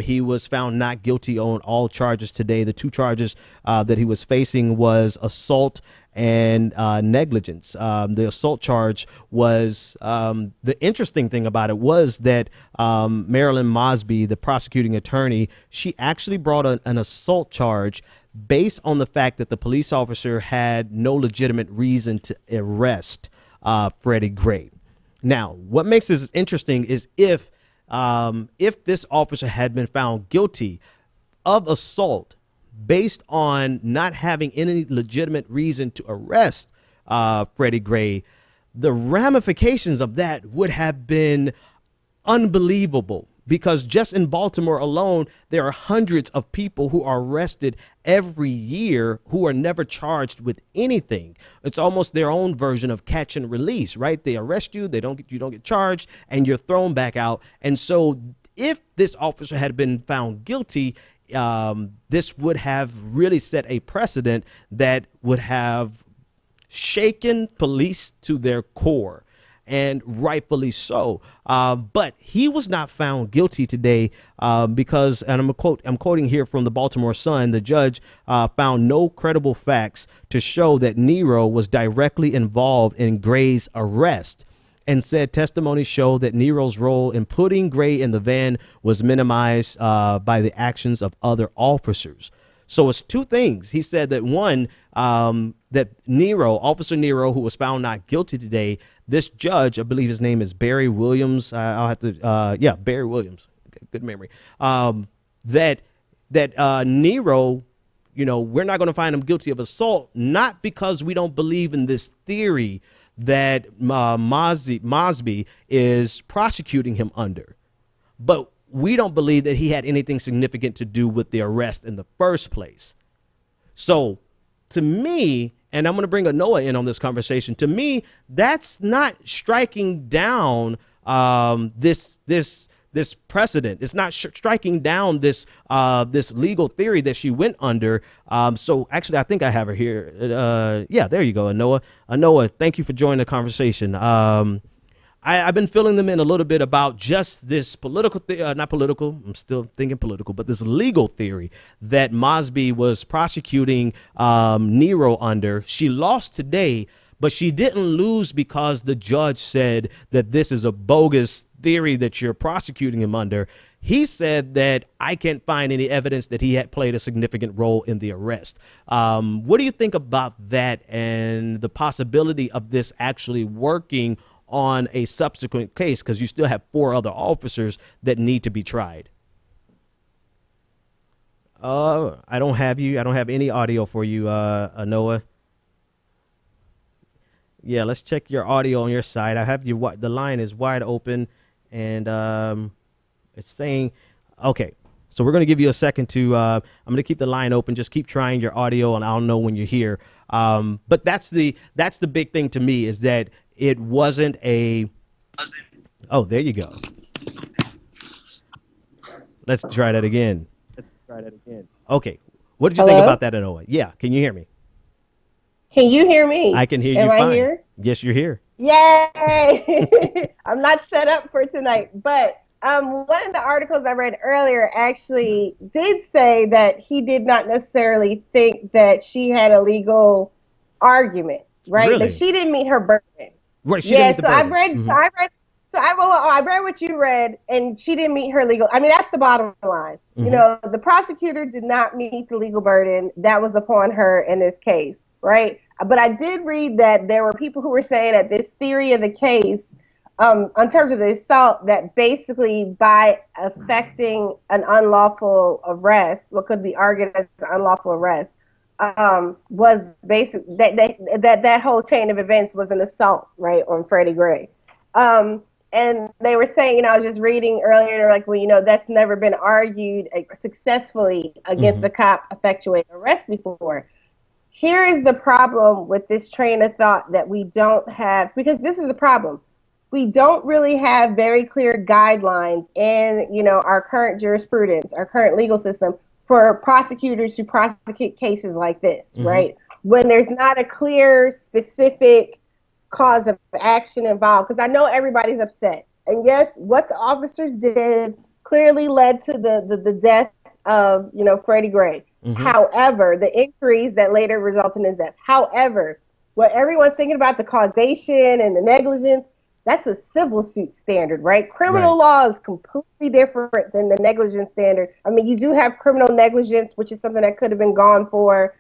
He was found not guilty on all charges today. The two charges that he was facing was assault and negligence. The assault charge was the interesting thing about it was that Marilyn Mosby, the prosecuting attorney, she actually brought an assault charge based on the fact that the police officer had no legitimate reason to arrest Freddie Gray. Now, what makes this interesting is if this officer had been found guilty of assault based on not having any legitimate reason to arrest Freddie Gray, the ramifications of that would have been unbelievable. Because just in Baltimore alone, there are hundreds of people who are arrested every year who are never charged with anything. It's almost their own version of catch and release, right? They arrest you, you don't get charged, and you're thrown back out. And so if this officer had been found guilty, this would have really set a precedent that would have shaken police to their core, and rightfully so. But he was not found guilty today because, and I'm quoting here from the Baltimore Sun, the judge found no credible facts to show that Nero was directly involved in Gray's arrest, and said testimony showed that Nero's role in putting Gray in the van was minimized by the actions of other officers. So it's two things. He said that one, that Officer Nero, who was found not guilty today, this judge, I believe his name is Barry Williams. I'll have to, Barry Williams. Good memory. That Nero, we're not going to find him guilty of assault, not because we don't believe in this theory that Mosby is prosecuting him under, but we don't believe that he had anything significant to do with the arrest in the first place. So to me, and I'm going to bring Anoa in on this conversation, to me, that's not striking down this precedent. It's not striking down this legal theory that she went under. So actually, I think I have her here. There you go, Anoa. Anoa, thank you for joining the conversation. I've been filling them in a little bit about just this political, not political, I'm still thinking political, but this legal theory that Mosby was prosecuting Nero under. She lost today, but she didn't lose because the judge said that this is a bogus theory that you're prosecuting him under. He said that I can't find any evidence that he had played a significant role in the arrest. What do you think about that and the possibility of this actually working on a subsequent case, because you still have 4 other officers that need to be tried? I don't have any audio for you, Noah. Yeah, let's check your audio on your side. I have you. The line is wide open, and it's saying, okay. So we're going to give you a second to. I'm going to keep the line open. Just keep trying your audio, and I'll know when you're here. But that's the big thing to me, is that it wasn't a. Oh, there you go. Let's try that again. Okay. What did you think about that, Anoa? Yeah. Can you hear me? Can you hear me? I can hear you fine. Am I here? Yes, you're here. Yay! I'm not set up for tonight, but one of the articles I read earlier actually did say that he did not necessarily think that she had a legal argument, right? Really? That she didn't meet her burden. Right. She didn't meet the burden. I read what you read, and she didn't meet her legal. I mean, that's the bottom line. Mm-hmm. You know, the prosecutor did not meet the legal burden that was upon her in this case, right? But I did read that there were people who were saying that this theory of the case, in terms of the assault, that basically by affecting an unlawful arrest, what could be argued as an unlawful arrest, was basic that whole chain of events was an assault, right, on Freddie Gray. And they were saying, I was just reading earlier, they're like, well, that's never been argued successfully against a cop effectuating arrest before. Here is the problem with this train of thought that we don't have, because this is the problem. We don't really have very clear guidelines in, our current jurisprudence, our current legal system for prosecutors who prosecute cases like this, right? When there's not a clear, specific cause of action involved, because I know everybody's upset. And yes, what the officers did clearly led to the death of, Freddie Gray. However, the injuries that later resulted in his death. However, what everyone's thinking about, the causation and the negligence, that's a civil suit standard, right? Criminal law is completely different than the negligence standard. I mean, you do have criminal negligence, which is something that could have been gone for.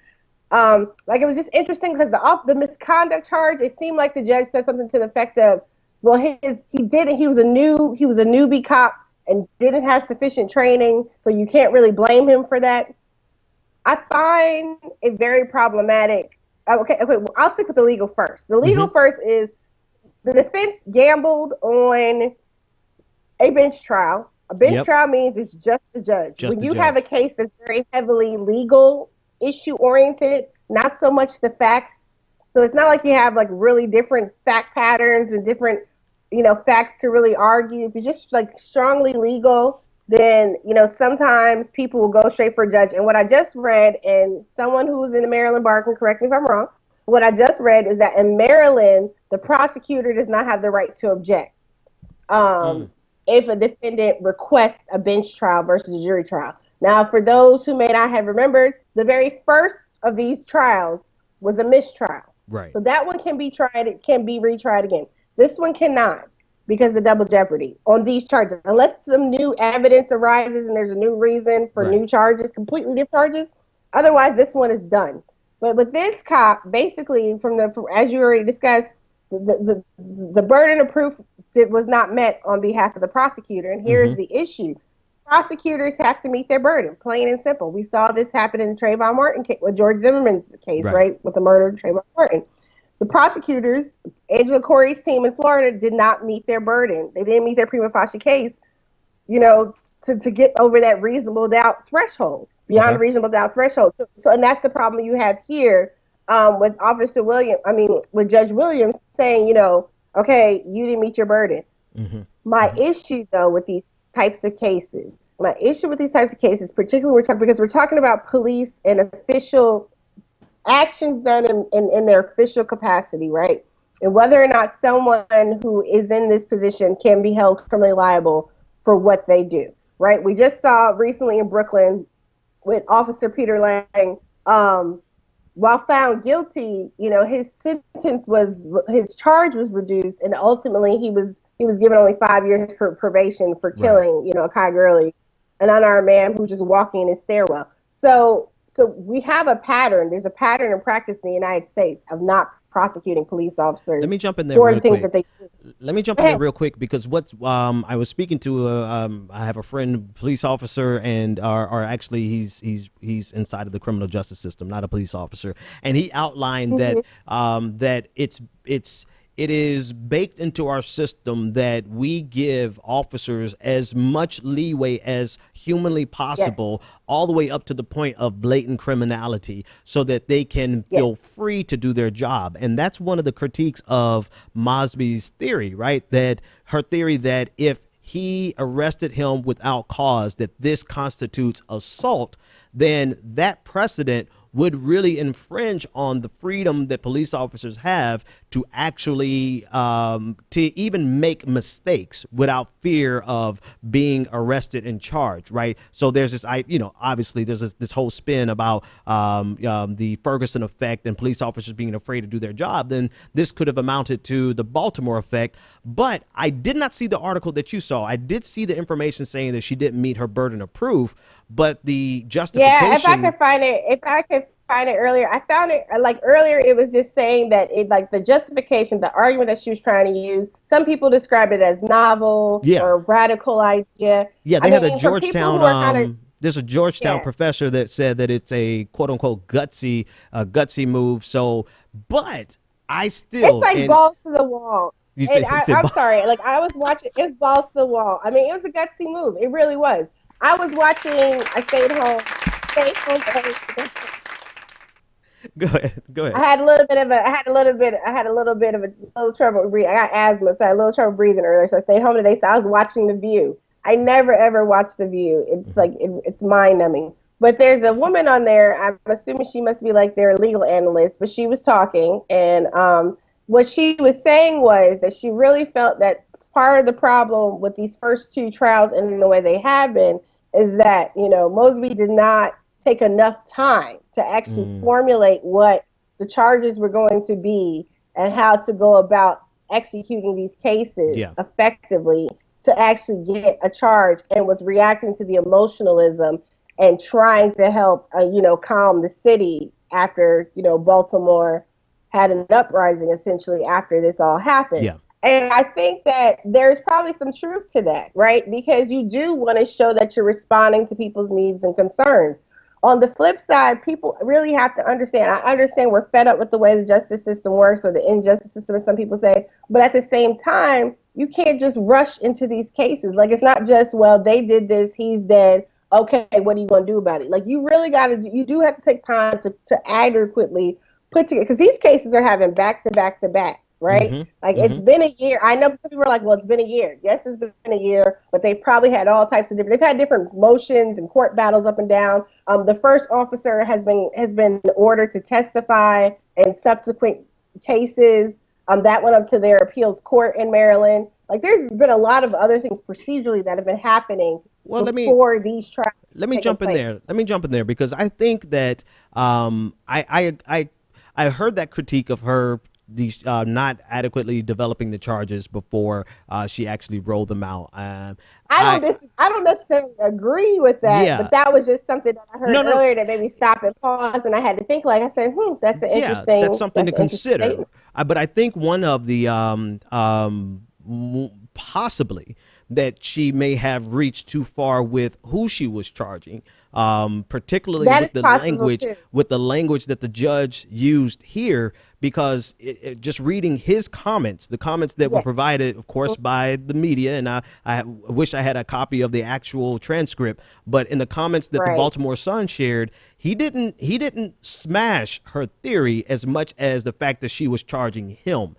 It was just interesting because the misconduct charge, it seemed like the judge said something to the effect of, well, he was a newbie cop and didn't have sufficient training, so you can't really blame him for that. I find it very problematic. Okay, well, I'll stick with the legal first. The legal first is the defense gambled on a bench trial. A bench trial means it's just the judge. When you have a case that's very heavily legal issue oriented, not so much the facts. So it's not like you have like really different fact patterns and different, facts to really argue. If it's just like strongly legal, then, sometimes people will go straight for a judge. And what I just read, and someone who's in the Maryland bar can correct me if I'm wrong, what I just read is that in Maryland, the prosecutor does not have the right to object if a defendant requests a bench trial versus a jury trial. Now, for those who may not have remembered, the very first of these trials was a mistrial. Right. So that one can be tried, it can be retried again. This one cannot, because of double jeopardy on these charges. Unless some new evidence arises and there's a new reason for new charges, completely different charges. Otherwise, this one is done. But with this cop, basically, as you already discussed, the burden of proof was not met on behalf of the prosecutor. And here's the issue. Prosecutors have to meet their burden, plain and simple. We saw this happen in Trayvon Martin case, with George Zimmerman's case, right? With the murder of Trayvon Martin. The prosecutors, Angela Corey's team in Florida, did not meet their burden. They didn't meet their prima facie case, to get over that reasonable doubt threshold, beyond reasonable doubt threshold. So, and that's the problem you have here with with Judge Williams saying, okay, you didn't meet your burden. My issue, though, with these types of cases, particularly because we're talking about police and official actions done in their official capacity, right? And whether or not someone who is in this position can be held criminally liable for what they do, right? We just saw recently in Brooklyn with Officer Peter Lang, while found guilty, his charge was reduced, and ultimately he was given only 5 years for probation for killing, Kai Gurley, an unarmed man who was just walking in his stairwell. So we have a pattern. There's a pattern in practice in the United States of not prosecuting police officers. Let me jump in there for real things quick. that they. Let me jump in there real quick, because I was speaking to I have a friend, police officer, and actually he's inside of the criminal justice system, not a police officer, and he outlined that it is baked into our system that we give officers as much leeway as humanly possible, all the way up to the point of blatant criminality, so that they can feel free to do their job. And that's one of the critiques of Mosby's theory, right? That her theory that if he arrested him without cause, that this constitutes assault, then that precedent would really infringe on the freedom that police officers have to actually to even make mistakes without fear of being arrested and charged, right? So there's this, obviously there's this whole spin about the Ferguson effect and police officers being afraid to do their job. Then this could have amounted to the Baltimore effect. But I did not see the article that you saw. I did see the information saying that she didn't meet her burden of proof, but the justification. Yeah, if I could find it earlier, I found it earlier. It was just saying that the justification, the argument that she was trying to use. Some people described it as novel or radical idea. Yeah, they had a Georgetown. There's a Georgetown professor that said that it's a quote unquote gutsy move. So, but I still it's balls to the wall. I'm sorry. I was watching. It's balls to the wall. I mean, it was a gutsy move. It really was. I was watching. I stayed home. Go ahead. I had a little trouble breathing. I got asthma, so I had a little trouble breathing earlier. So I stayed home today. So I was watching The View. I never ever watched The View. It's it's mind numbing. But there's a woman on there. I'm assuming she must be their legal analyst. But she was talking, and what she was saying was that she really felt that part of the problem with these first two trials ending the way they have been is that, Mosby did not take enough time to actually formulate what the charges were going to be and how to go about executing these cases effectively to actually get a charge, and was reacting to the emotionalism and trying to help, calm the city after, Baltimore had an uprising essentially after this all happened. Yeah. And I think that there's probably some truth to that, right? Because you do want to show that you're responding to people's needs and concerns. On the flip side, people really have to understand. I understand we're fed up with the way the justice system works, or the injustice system, as some people say. But at the same time, you can't just rush into these cases. It's not just, well, they did this, he's dead. Okay, what are you going to do about it? You really you do have to take time to adequately put together, because these cases are having back to back to back. right? Like it's been a year. I know people are like, well, it's been a year. Yes, it's been a year, but they probably had all types of different. They've had different motions and court battles up and down. The first officer has been ordered to testify in subsequent cases. That went up to their appeals court in Maryland. Like there's been a lot of other things procedurally that have been happening before these trials. Let me jump in there. Let me jump in there because I think that I heard that critique of her not adequately developing the charges before she actually rolled them out. I don't necessarily agree with that, but that was just something that I heard earlier that made me stop and pause, and I had to think. Like I said, that's an interesting. That's something to consider. But I think one of the possibly that she may have reached too far with who she was charging, particularly with the language that the judge used here, because just reading his comments, the comments that were provided, of course, by the media, and I wish I had a copy of the actual transcript, but in the comments that the Baltimore Sun shared, he didn't smash her theory as much as the fact that she was charging him,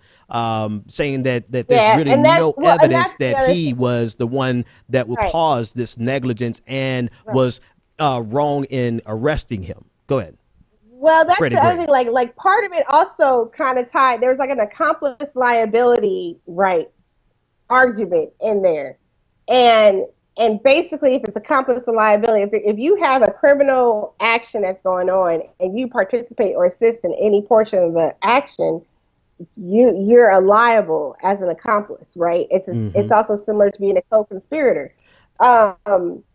saying that there's really no evidence that he was the one that would cause this negligence and was wrong in arresting him. Go ahead. Well, that's Freddie the other Gray. thing. Like part of it also kind of tied. There was like an accomplice liability argument in there, and basically, if it's accomplice liability, if you have a criminal action that's going on and you participate or assist in any portion of the action, you're liable as an accomplice, right? It's also similar to being a co-conspirator.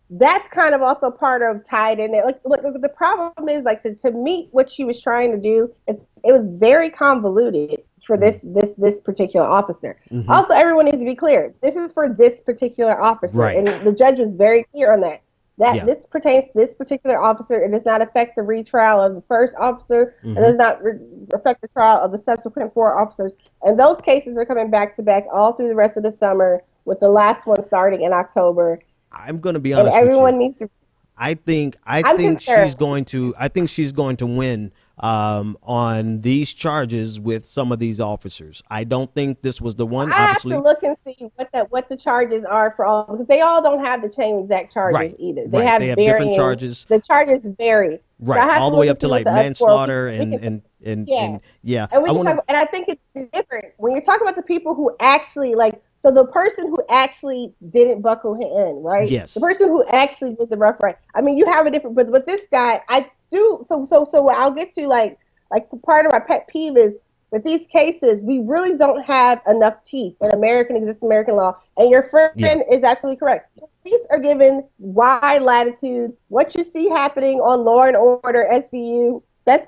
That's kind of also part of tied in there. Like the problem is like to meet what she was trying to do, it was very convoluted for this particular officer. Also, everyone needs to be clear. This is for this particular officer, and the judge was very clear on that. This pertains to this particular officer. It does not affect the retrial of the first officer. It does not affect the trial of the subsequent 4 officers. And those cases are coming back to back all through the rest of the summer, with the last one starting in October. I'm going to be honest with you. Needs to. I think she's going to win on these charges with some of these officers. I don't think this was the one. I have to look and see what the charges are for all, because they all don't have the same exact charges either. They have different charges. The charges vary. Right, so all the way up to like manslaughter and yeah. And I think it's different when you're talking about the people who actually So the person who actually didn't buckle in, right? Yes. The person who actually did the rough ride. I mean, you have a different, but with this guy, I do. So I'll get to like part of my pet peeve is with these cases, we really don't have enough teeth in existing American law. And your friend is absolutely correct. Police are given wide latitude. What you see happening on Law and Order, SVU, that's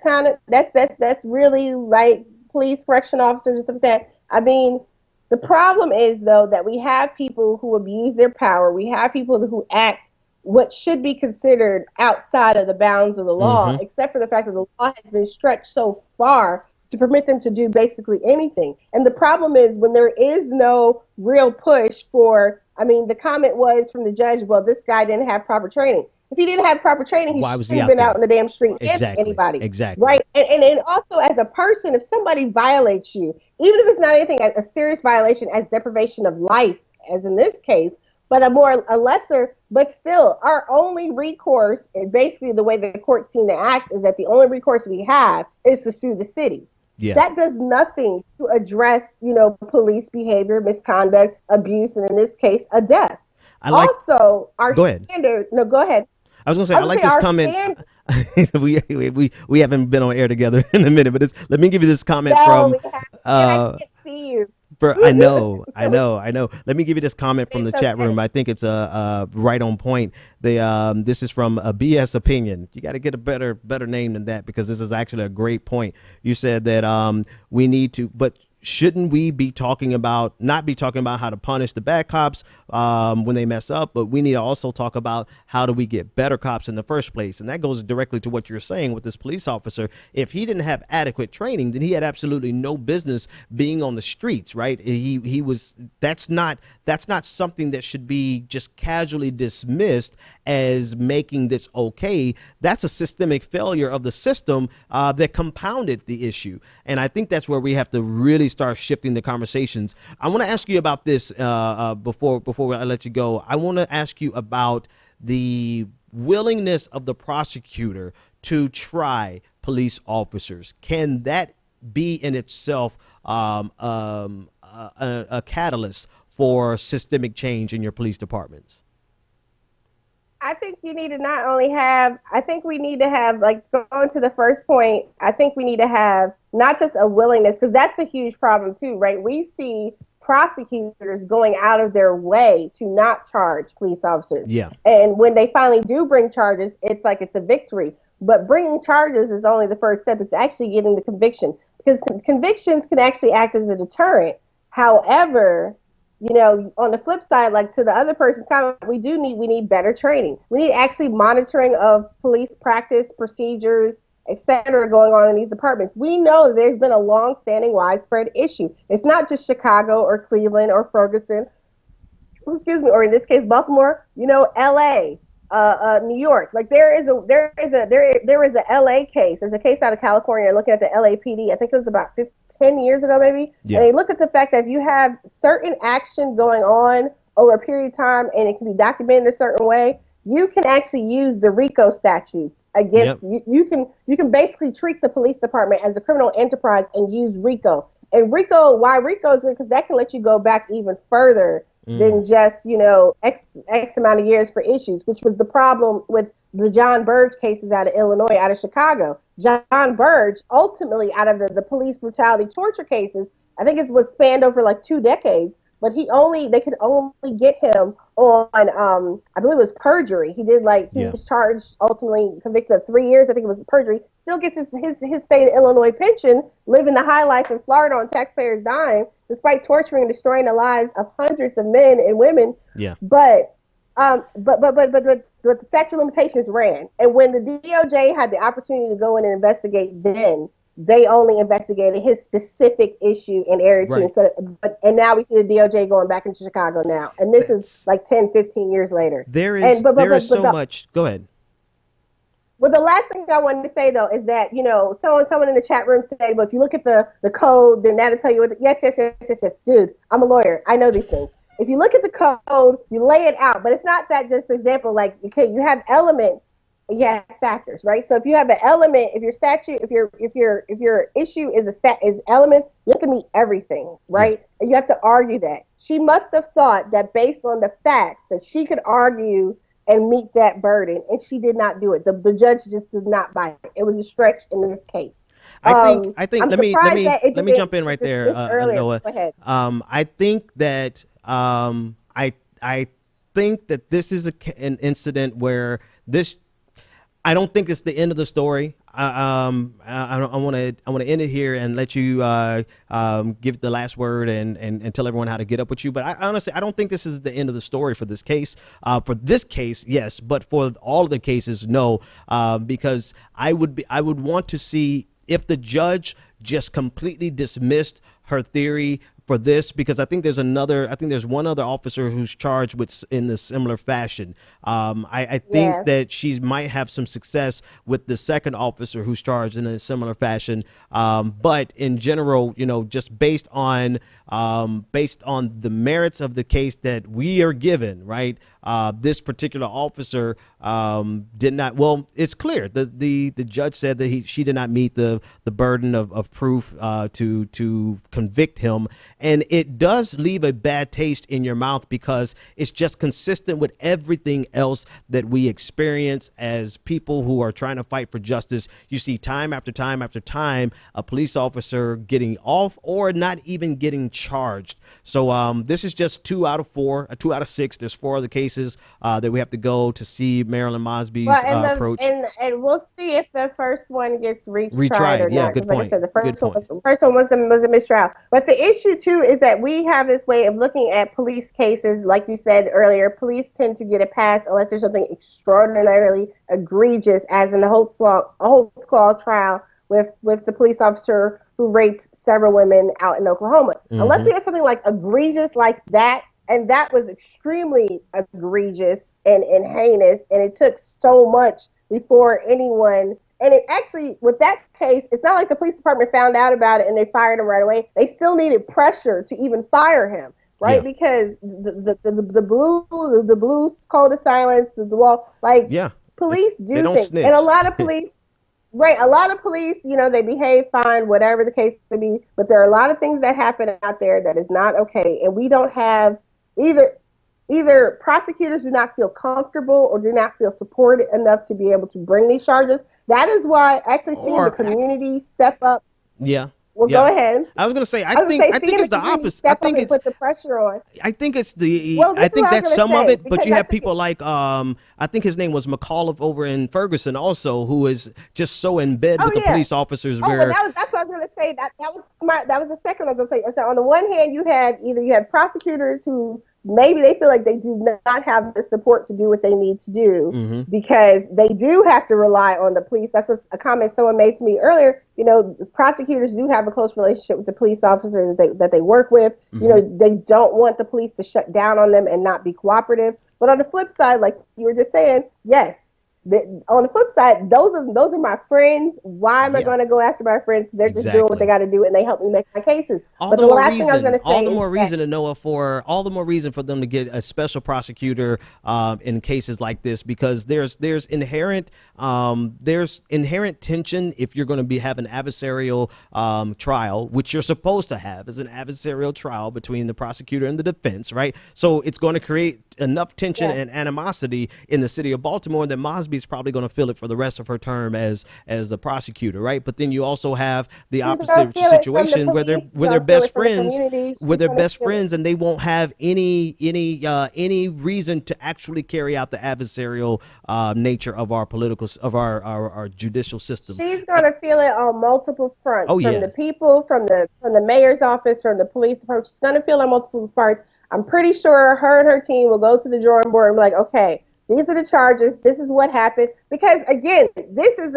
really like police correction officers and stuff like that. I mean, the problem is, though, that we have people who abuse their power. We have people who act what should be considered outside of the bounds of the law, except for the fact that the law has been stretched so far to permit them to do basically anything. And the problem is when there is no real push for, I mean, the comment was from the judge, well, this guy didn't have proper training. If he didn't have proper training, he shouldn't have been out in the damn street with anybody. Exactly. Right. And also as a person, if somebody violates you, even if it's not anything, a serious violation as deprivation of life, as in this case, but a lesser, but still our only recourse, and basically the way the courts seem to act is that the only recourse we have is to sue the city. Yeah. That does nothing to address, police behavior, misconduct, abuse, and in this case, a death. Also, our standard. No, go ahead. I was going to say, I like this comment. we haven't been on air together in a minute, but let me give you this comment from. I can't see you. I know. Let me give you this comment from the chat room. I think it's right on point. This is from a BS Opinion. You got to get a better name than that, because this is actually a great point. You said that we need to, but shouldn't we be not be talking about how to punish the bad cops when they mess up, but we need to also talk about how do we get better cops in the first place? And that goes directly to what you're saying with this police officer. If he didn't have adequate training, then he had absolutely no business being on the streets, right? He was. That's not something that should be just casually dismissed as making this okay. That's a systemic failure of the system that compounded the issue. And I think that's where we have to really really start shifting the conversations. I want to ask you about this before I let you go. I want to ask you about the willingness of the prosecutor to try police officers. Can that be in itself a catalyst for systemic change in your police departments? I think you need to not only have, I think we need to have, like, going to the first point, I think we need to have not just a willingness, because that's a huge problem too, right? We see prosecutors going out of their way to not charge police officers. Yeah. And when they finally do bring charges, it's like it's a victory. But bringing charges is only the first step. It's actually getting the conviction, because convictions can actually act as a deterrent. However, you know, on the flip side, like to the other person's comment, we need better training. We need actually monitoring of police practice, procedures, et cetera, going on in these departments. We know there's been a long-standing, widespread issue. It's not just Chicago or Cleveland or Ferguson, or in this case, Baltimore, you know, LA, New York. Like there is a LA case. There's a case out of California looking at the LAPD. I think it was about 10 years ago, maybe. Yeah. And they look at the fact that if you have certain action going on over a period of time and it can be documented a certain way, you can actually use the RICO statutes against you can basically treat the police department as a criminal enterprise and use RICO. And RICO, why RICO is good, because that can let you go back even further than just, you know, X amount of years for issues, which was the problem with the John Burge cases out of Illinois, out of Chicago. John Burge, ultimately, out of the police brutality torture cases, I think it was spanned over like 2 decades, but they could only get him on, I believe it was perjury. He was charged, ultimately convicted of 3 years. I think it was perjury. Still gets his state of Illinois pension, living the high life in Florida on taxpayers' dime, despite torturing and destroying the lives of hundreds of men and women. Yeah. But the statute of limitations ran, and when the DOJ had the opportunity to go in and investigate, then they only investigated his specific issue in Area 2. And now we see the DOJ going back into Chicago now. And this is like 10, 15 years later. There is so much. Go ahead. Well, the last thing I wanted to say, though, is that, you know, someone in the chat room said, well, if you look at the code, then that'll tell you what. Yes. Dude, I'm a lawyer. I know these things. If you look at the code, you lay it out. But it's not that just example, like, okay, you have elements. You have factors, right? So if you have an element, if your statute, if your issue is elements, you have to meet everything, right? And you have to argue that. She must have thought that based on the facts that she could argue and meet that burden, and she did not do it. The judge just did not buy it. It was a stretch in this case. I think. Let me jump in right there, Noah. Go ahead. I think that I think that this is an incident where this. I don't think it's the end of the story. I want to end it here and let you give the last word and tell everyone how to get up with you. But I honestly don't think this is the end of the story for this case. For this case, yes, but for all of the cases, no. Because I would want to see if the judge just completely dismissed her theory for this, because I think there's one other officer who's charged with in the similar fashion. I think that she might have some success with the second officer who's charged in a similar fashion. But in general, you know, just based on the merits of the case that we are given, right? This particular officer did not. Well, it's clear the judge said that she did not meet the burden of proof to convict him. And it does leave a bad taste in your mouth, because it's just consistent with everything else that we experience as people who are trying to fight for justice. You see time after time after time a police officer getting off or not even getting charged. So this is just 2 out of 4, 2 out of 6. There's 4 other cases that we have to go to see Marilyn Mosby's approach. And we'll see if the first one gets retried or not. Good point. Like I said, the first one was a mistrial. But the issue too is that we have this way of looking at police cases. Like you said earlier, police tend to get a pass unless there's something extraordinarily egregious, as in the Holtzclaw trial with the police officer who raped several women out in Oklahoma. Mm-hmm. Unless we have something like egregious like that, and that was extremely egregious and heinous, and it took so much before anyone And it actually, with that case, it's not like the police department found out about it and they fired him right away. They still needed pressure to even fire him, right? Yeah. Because the blue code of silence, the wall, like Yeah. police They do don't things, snitch. and a lot of police, right? A lot of police, they behave fine, whatever the case may be. But there are a lot of things that happen out there that is not okay, and we don't have either prosecutors do not feel comfortable or do not feel supported enough to be able to bring these charges. That is why actually seeing the community step up. Yeah. Well, Yeah. go ahead. I was gonna say, I was think gonna say, seeing it's the community opposite. Step up and put the pressure on. I think it's the. Well, this I is think what I was that's some gonna of say, it, but because you have that's the people like I think his name was McAulliffe over in Ferguson, also, who is just so in bed with the yeah. police officers. Oh, Where well, that's what I was going to say. That was the second one I was going to say. So on the one hand, you have prosecutors who maybe they feel like they do not have the support to do what they need to do because they do have to rely on the police. That's what a comment someone made to me earlier. Prosecutors do have a close relationship with the police officers that they work with. They don't want the police to shut down on them and not be cooperative. But on the flip side, like you were just saying, yes. On the flip side, those are my friends. Why am I going to go after my friends? Because they're just doing what they got to do, and they help me make my cases. All but the the more last reason, thing I was going to say all the is more that- reason to Noah for all the more reason for them to get a special prosecutor in cases like this, because there's inherent tension if you're going to have an adversarial trial, which you're supposed to have as an adversarial trial between the prosecutor and the defense, right? So it's going to create enough tension and animosity in the city of Baltimore that Mosby's probably going to feel it for the rest of her term as the prosecutor, right? But then you also have the opposite situation where they're best friends, and they won't have any reason to actually carry out the adversarial nature of our our judicial system. She's going to feel it on multiple fronts. Oh, from the people, from the mayor's office, from the police department. She's going to feel it on multiple fronts. I'm pretty sure her and her team will go to the drawing board and be like, okay, these are the charges. This is what happened. Because again, this is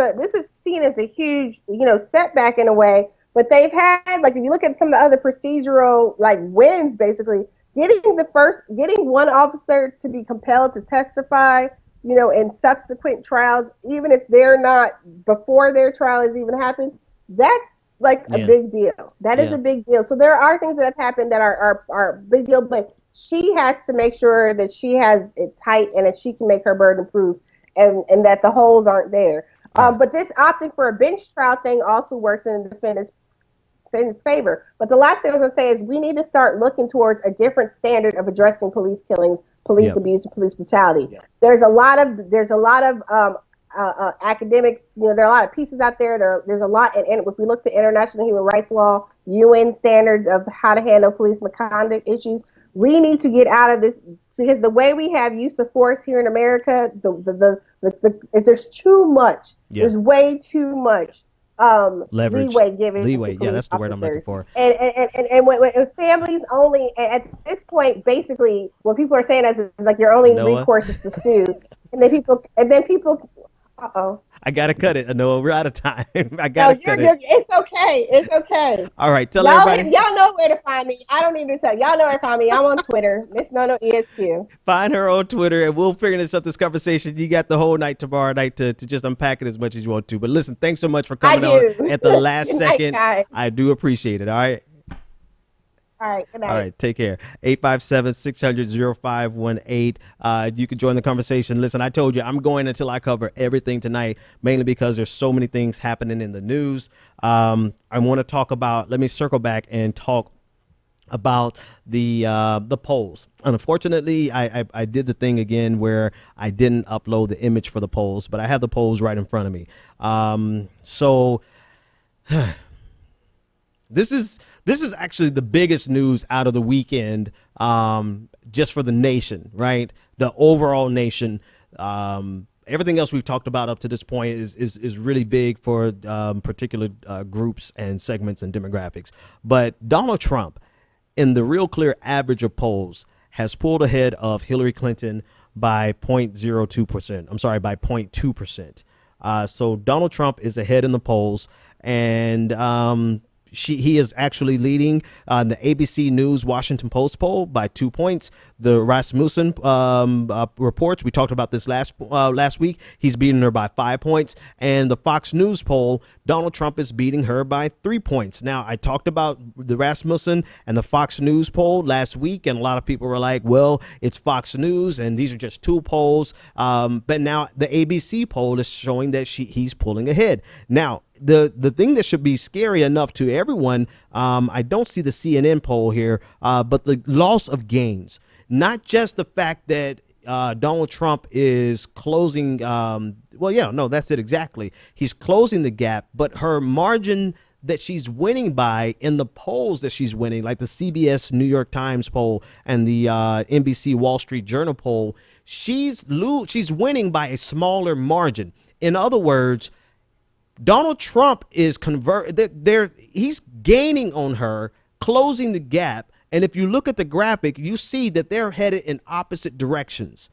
seen as a huge, setback in a way. But they've had, like, if you look at some of the other procedural, like, wins, basically, getting one officer to be compelled to testify, in subsequent trials, even if they're not before their trial has even happened, that's like a big deal. That is a big deal. So there are things that have happened that are big deal, but she has to make sure that she has it tight and that she can make her burden proof and that the holes aren't there. But this opting for a bench trial thing also works in the defendant's favor. But the last thing I was going to say is we need to start looking towards a different standard of addressing police killings, police abuse, and police brutality. Yeah. There's a lot of academic, there are a lot of pieces out there. There's a lot, and if we look to international human rights law, UN standards of how to handle police misconduct issues, we need to get out of this, because the way we have use of force here in America, there's too much. Yeah. There's way too much leverage, leeway given. Yeah, that's the word I'm looking for. And when families only, at this point, basically, what people are saying is like your only recourse is to sue, and then people. I gotta cut it. No, we're out of time. I gotta cut it. It's okay. It's okay. All right, tell everybody. Y'all know where to find me. I don't need to tell y'all know where to find me. I'm on Twitter, Miss Nono ESQ. Find her on Twitter, and we'll figure this conversation. You got the whole night tomorrow night to just unpack it as much as you want to. But listen, thanks so much for coming on at the last second. I do appreciate it. All right. All right, good night. All right, take care. 857-600-0518. You can join the conversation. Listen, I told you I'm going until I cover everything tonight, mainly because there's so many things happening in the news. I want to talk about, let me circle back and talk about the polls. Unfortunately, I did the thing again where I didn't upload the image for the polls, but I have the polls right in front of me. This is actually the biggest news out of the weekend, just for the nation, right? The overall nation. Everything else we've talked about up to this point is really big for particular groups and segments and demographics. But Donald Trump, in the real clear average of polls, has pulled ahead of Hillary Clinton by 0.02%. I'm sorry, by 0.2%. So Donald Trump is ahead in the polls, and he is actually leading the ABC News Washington Post poll by 2 points. The Rasmussen reports, we talked about this last week, he's beating her by 5 points. And the Fox News poll, Donald Trump is beating her by 3 points. Now, I talked about the Rasmussen and the Fox News poll last week, and a lot of people were like, well, it's Fox News and these are just 2 polls. But now the ABC poll is showing that he's pulling ahead. Now, the thing that should be scary enough to everyone, I don't see the CNN poll here, but the loss of gains, not just the fact that Donald Trump is closing. That's it exactly. He's closing the gap, but her margin that she's winning by in the polls that she's winning, like the CBS New York Times poll and the NBC Wall Street Journal poll, she's winning by a smaller margin. In other words, Donald Trump is he's gaining on her, closing the gap. And if you look at the graphic, you see that they're headed in opposite directions.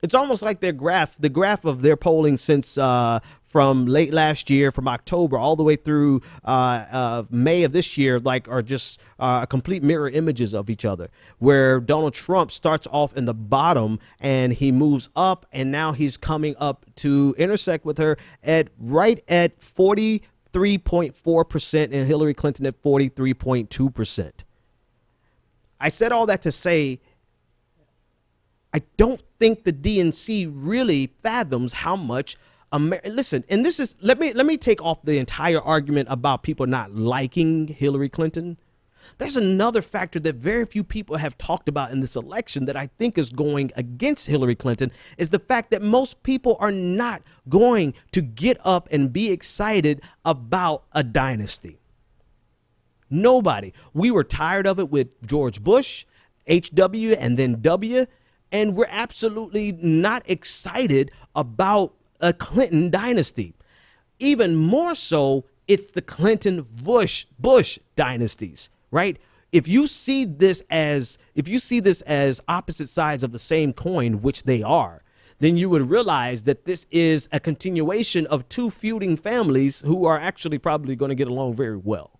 It's almost like the graph of their polling since from late last year, from October all the way through May of this year, are just complete mirror images of each other, where Donald Trump starts off in the bottom and he moves up, and now he's coming up to intersect with her right at 43.4% and Hillary Clinton at 43.2%. I said all that to say, I don't think the DNC really fathoms how much listen, and this is, let me take off the entire argument about people not liking Hillary Clinton. There's another factor that very few people have talked about in this election that I think is going against Hillary Clinton, is the fact that most people are not going to get up and be excited about a dynasty. Nobody. We were tired of it with George Bush, HW, and then W, and we're absolutely not excited about a Clinton dynasty. Even more so, it's the Clinton-Bush dynasties, right? If you see this as opposite sides of the same coin, which they are, then you would realize that this is a continuation of 2 feuding families who are actually probably going to get along very well.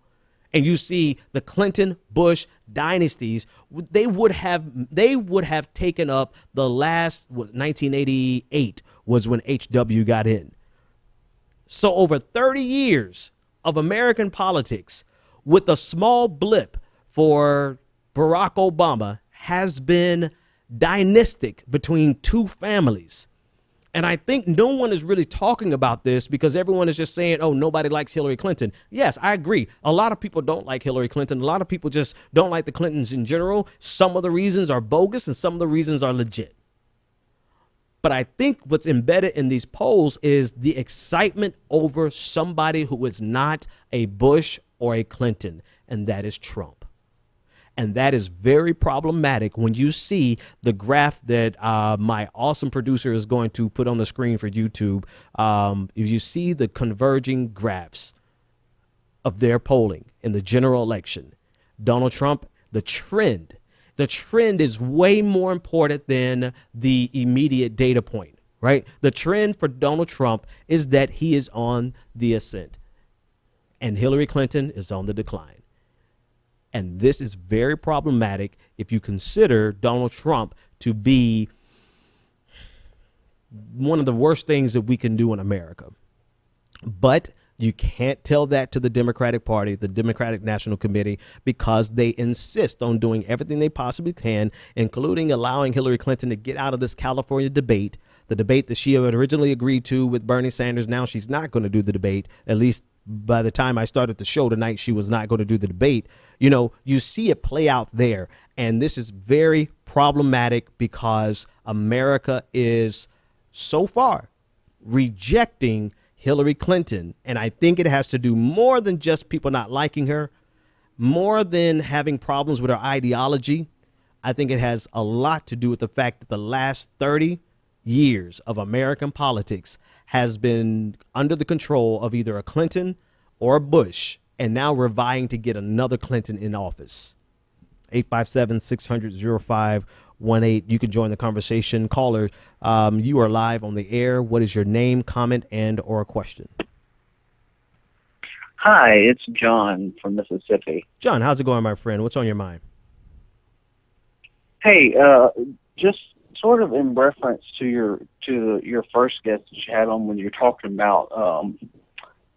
And you see the Clinton-Bush dynasties, they would have taken up the last, 1988 was when HW got in. So over 30 years of American politics, with a small blip for Barack Obama, has been dynastic between 2 families. And I think no one is really talking about this because everyone is just saying, oh, nobody likes Hillary Clinton. Yes, I agree. A lot of people don't like Hillary Clinton. A lot of people just don't like the Clintons in general. Some of the reasons are bogus and some of the reasons are legit. But I think what's embedded in these polls is the excitement over somebody who is not a Bush or a Clinton, and that is Trump. And that is very problematic when you see the graph that my awesome producer is going to put on the screen for YouTube. If you see the converging graphs of their polling in the general election, Donald Trump, the trend is way more important than the immediate data point, right? The trend for Donald Trump is that he is on the ascent and Hillary Clinton is on the decline. And this is very problematic if you consider Donald Trump to be one of the worst things that we can do in America. But you can't tell that to the Democratic Party, the Democratic National Committee, because they insist on doing everything they possibly can, including allowing Hillary Clinton to get out of this California debate, the debate that she had originally agreed to with Bernie Sanders. Now she's not going to do the debate. At least by the time I started the show tonight, she was not going to do the debate. You know, you see it play out there. And this is very problematic because America is so far rejecting Hillary Clinton. And I think it has to do more than just people not liking her, more than having problems with her ideology. I think it has a lot to do with the fact that the last 30 years of American politics has been under the control of either a Clinton or a Bush, and now we're vying to get another Clinton in office. 857-600-0518. You can join the conversation. Caller, you are live on the air. What is your name, comment, and or a question? Hi, it's John from Mississippi. John, how's it going, my friend? What's on your mind? Hey, just sort of in reference to your first guest that you had on when you're talking about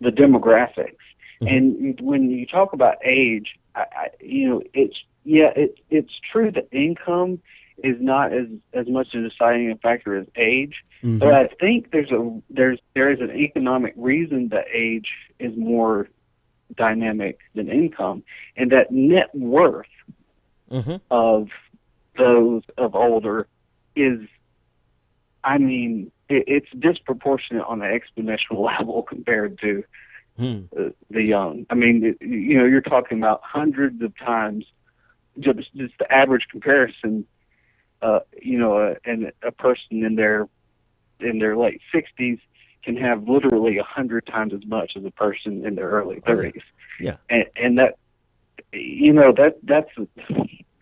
the demographics, and when you talk about age, it's true that income is not as much a deciding factor as age, but I think there is an economic reason that age is more dynamic than income, and that net worth of those of older is, it's disproportionate on an exponential level compared to the young. You're talking about hundreds of times. Just the average comparison, and a person in their late 60s can have literally 100 times as much as a person in their early 30s. Yeah. And that,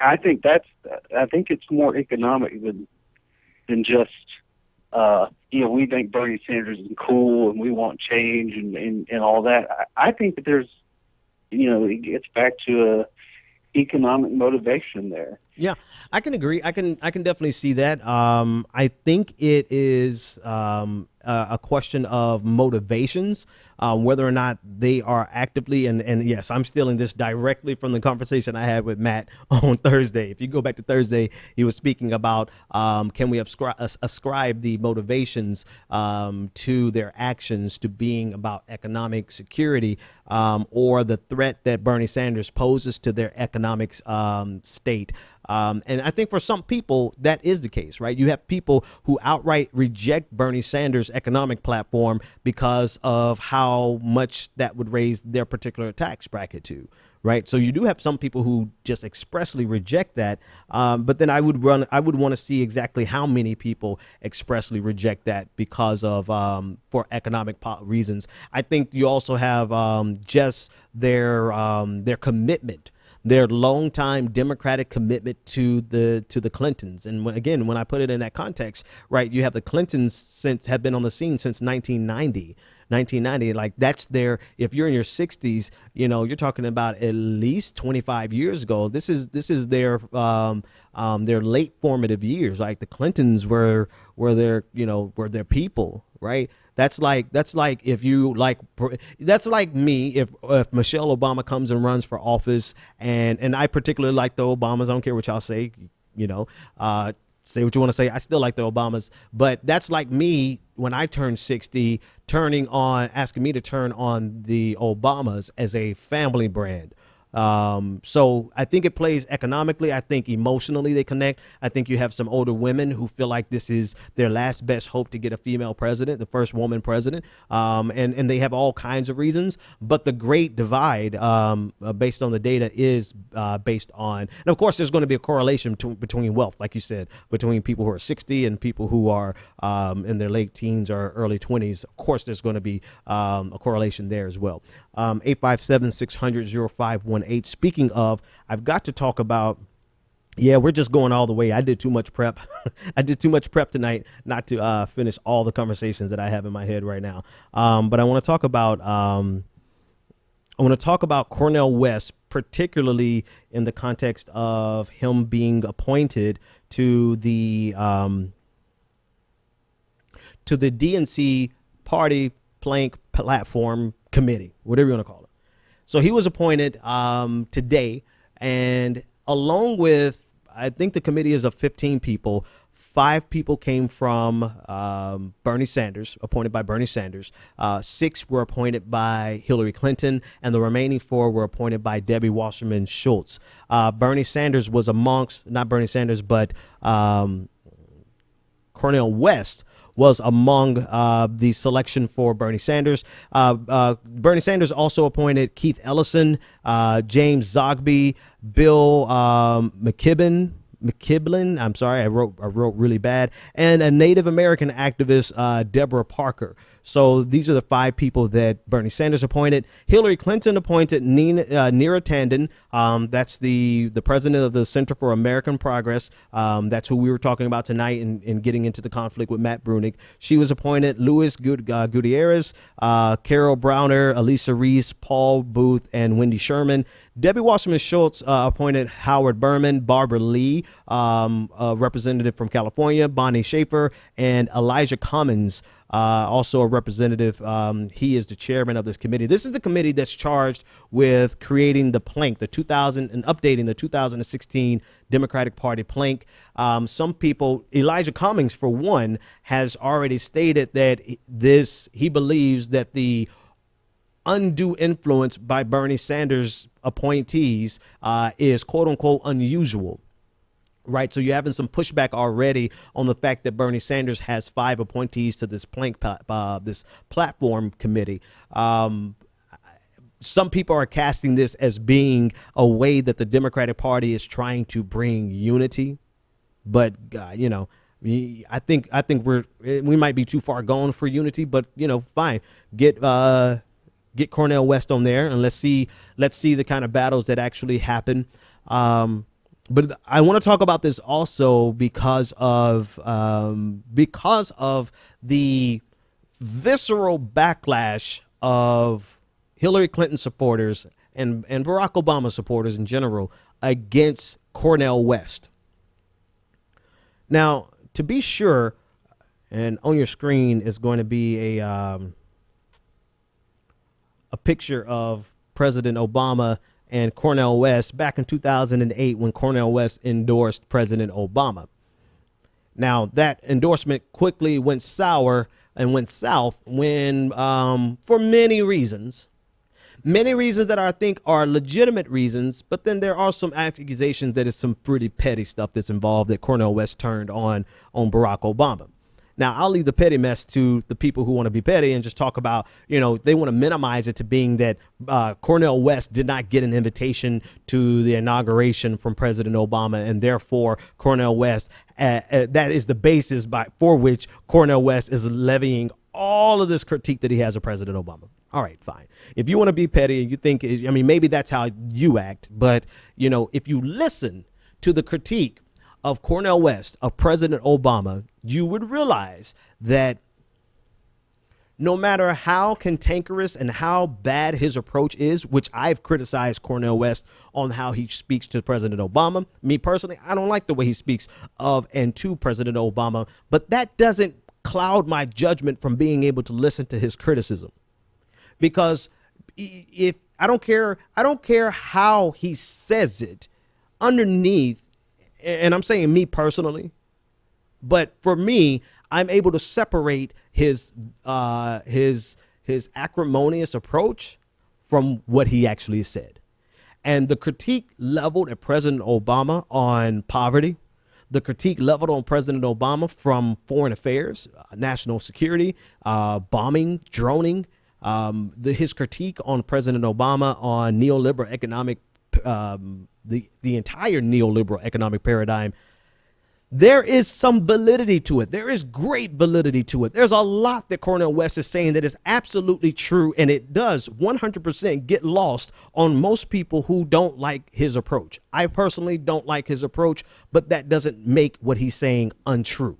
I think it's more economic than just, we think Bernie Sanders is cool and we want change and all that. I think that there's, it gets back to a economic motivation there. Yeah, I can agree. I can definitely see that. I think it is a question of motivations, whether or not they are actively, and yes, I'm stealing this directly from the conversation I had with Matt on Thursday. If you go back to Thursday, he was speaking about can we ascribe the motivations to their actions to being about economic security, or the threat that Bernie Sanders poses to their economic state. And I think for some people that is the case, right? You have people who outright reject Bernie Sanders' economic platform because of how much that would raise their particular tax bracket to, right? So you do have some people who just expressly reject that. But then I would want to see exactly how many people expressly reject that because of for economic reasons. I think you also have just their commitment, their longtime Democratic commitment to the Clintons. And when I put it in that context, right, you have the Clintons have been on the scene since 1990. Like that's if you're in your 60s, you're talking about at least 25 years ago. This is their late formative years. Like the Clintons were their people, right? That's like if you that's like me if Michelle Obama comes and runs for office, and I particularly like the Obamas. I don't care what y'all say, say what you want to say. I still like the Obamas, but that's like me when I turn 60, asking me to turn on the Obamas as a family brand. So I think it plays economically. I think emotionally they connect. I think you have some older women who feel like this is their last best hope to get a female president, the first woman president. And they have all kinds of reasons. But the great divide, based on the data, is based on, and of course, there's going to be a correlation between wealth, like you said, between people who are 60 and people who are in their late teens or early 20s. Of course, there's going to be a correlation there as well. 857-600-0518. Speaking of, I've got to talk about, we're just going all the way. I did too much prep. I did too much prep tonight not to finish all the conversations that I have in my head right now. But I want to talk about Cornel West, particularly in the context of him being appointed to the DNC party plank platform committee, whatever you want to call it. So he was appointed today, and along with, I think the committee is of 15 people, 5 people came from Bernie Sanders, appointed by Bernie Sanders. 6 were appointed by Hillary Clinton, and the remaining 4 were appointed by Debbie Wasserman Schultz. Bernie Sanders was not Bernie Sanders, but Cornel West was among the selection for Bernie Sanders. Bernie Sanders also appointed Keith Ellison, James Zogby, Bill McKibben, McKibben. I'm sorry, I wrote really bad, and a Native American activist, Deborah Parker. So these are the 5 people that Bernie Sanders appointed. Hillary Clinton appointed Neera Tanden. That's the president of the Center for American Progress. That's who we were talking about tonight in getting into the conflict with Matt Bruenig. She was appointed. Luis Gutierrez, Carol Browner, Elisa Reese, Paul Booth, and Wendy Sherman. Debbie Wasserman Schultz appointed Howard Berman, Barbara Lee, a representative from California, Bonnie Schaefer, and Elijah Cummins, also a representative. He is the chairman of this committee. This is the committee that's charged with creating the plank, and updating the 2016 Democratic Party plank. Some people, Elijah Cummings, for one, has already stated that he believes that the undue influence by Bernie Sanders appointees is quote unquote unusual. Right. So you're having some pushback already on the fact that Bernie Sanders has 5 appointees to this this platform committee. Some people are casting this as being a way that the Democratic Party is trying to bring unity. But, I think we might be too far gone for unity. But, fine. Get Cornel West on there, and let's see the kind of battles that actually happen. But I want to talk about this also because of the visceral backlash of Hillary Clinton supporters and Barack Obama supporters in general against Cornel West. Now, to be sure, and on your screen is going to be a picture of President Obama and Cornel West back in 2008 when Cornel West endorsed President Obama. Now, that endorsement quickly went sour and went south when, for many reasons that I think are legitimate reasons, but then there are some accusations that is some pretty petty stuff that's involved that Cornel West turned on Barack Obama. Now, I'll leave the petty mess to the people who want to be petty and just talk about, they want to minimize it to being that Cornel West did not get an invitation to the inauguration from President Obama. And therefore, Cornel West, that is the basis for which Cornel West is levying all of this critique that he has of President Obama. All right, fine. If you want to be petty and you think, maybe that's how you act. But, if you listen to the critique of Cornel West, of President Obama, you would realize that no matter how cantankerous and how bad his approach is, which I've criticized Cornel West on how he speaks to President Obama. Me personally, I don't like the way he speaks of and to President Obama, but that doesn't cloud my judgment from being able to listen to his criticism. Because if I don't care how he says it underneath, and I'm saying me personally, but for me, I'm able to separate his acrimonious approach from what he actually said. And the critique leveled at President Obama on poverty, the critique leveled on President Obama from foreign affairs, national security, bombing, droning, his critique on President Obama on neoliberal economic, the entire neoliberal economic paradigm. There is some validity to it. There is great validity to it. There's a lot that Cornel West is saying that is absolutely true, and it does 100% get lost on most people who don't like his approach. I personally don't like his approach, but that doesn't make what he's saying untrue.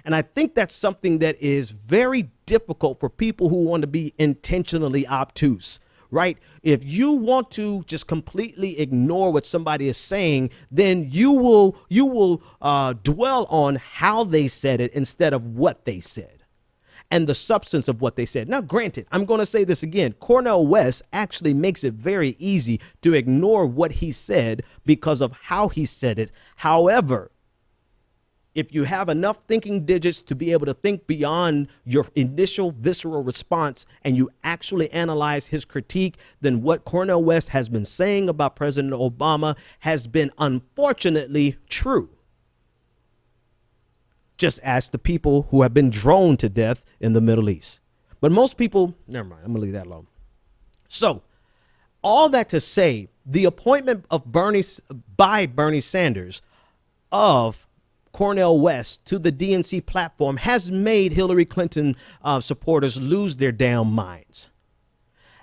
And I think that's something that is very difficult for people who want to be intentionally obtuse. Right? If you want to just completely ignore what somebody is saying, then you will dwell on how they said it instead of what they said and the substance of what they said. Now, granted, I'm going to say this again. Cornel West actually makes it very easy to ignore what he said because of how he said it. However, if you have enough thinking digits to be able to think beyond your initial visceral response and you actually analyze his critique, then what Cornel West has been saying about President Obama has been unfortunately true. Just ask the people who have been droned to death in the Middle East. But most people, never mind, I'm gonna leave that alone. So all that to say, the appointment of by Bernie Sanders of Cornel West to the DNC platform has made Hillary Clinton supporters lose their damn minds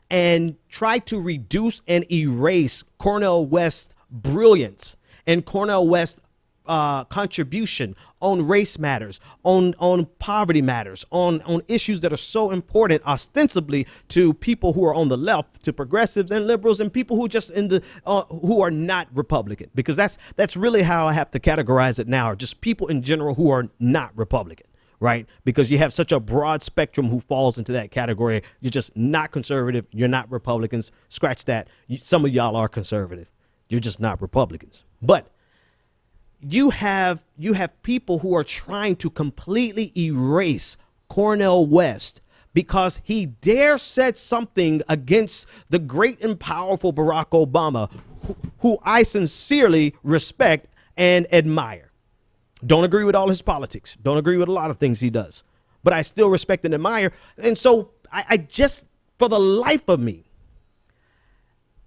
and try to reduce and erase Cornel West's brilliance and Cornel West's contribution on race matters, on poverty matters, on issues that are so important ostensibly to people who are on the left, to progressives and liberals and people who just who are not Republican, because that's really how I have to categorize it now, or just people in general who are not Republican, right? Because you have such a broad spectrum who falls into that category. You're just not conservative. You're not Republicans. Scratch that. Some of y'all are conservative. You're just not Republicans. But you have people who are trying to completely erase Cornel West because he dare said something against the great and powerful Barack Obama, who I sincerely respect and admire. Don't agree with all his politics. Don't agree with a lot of things he does, but I still respect and admire. And so I just, for the life of me,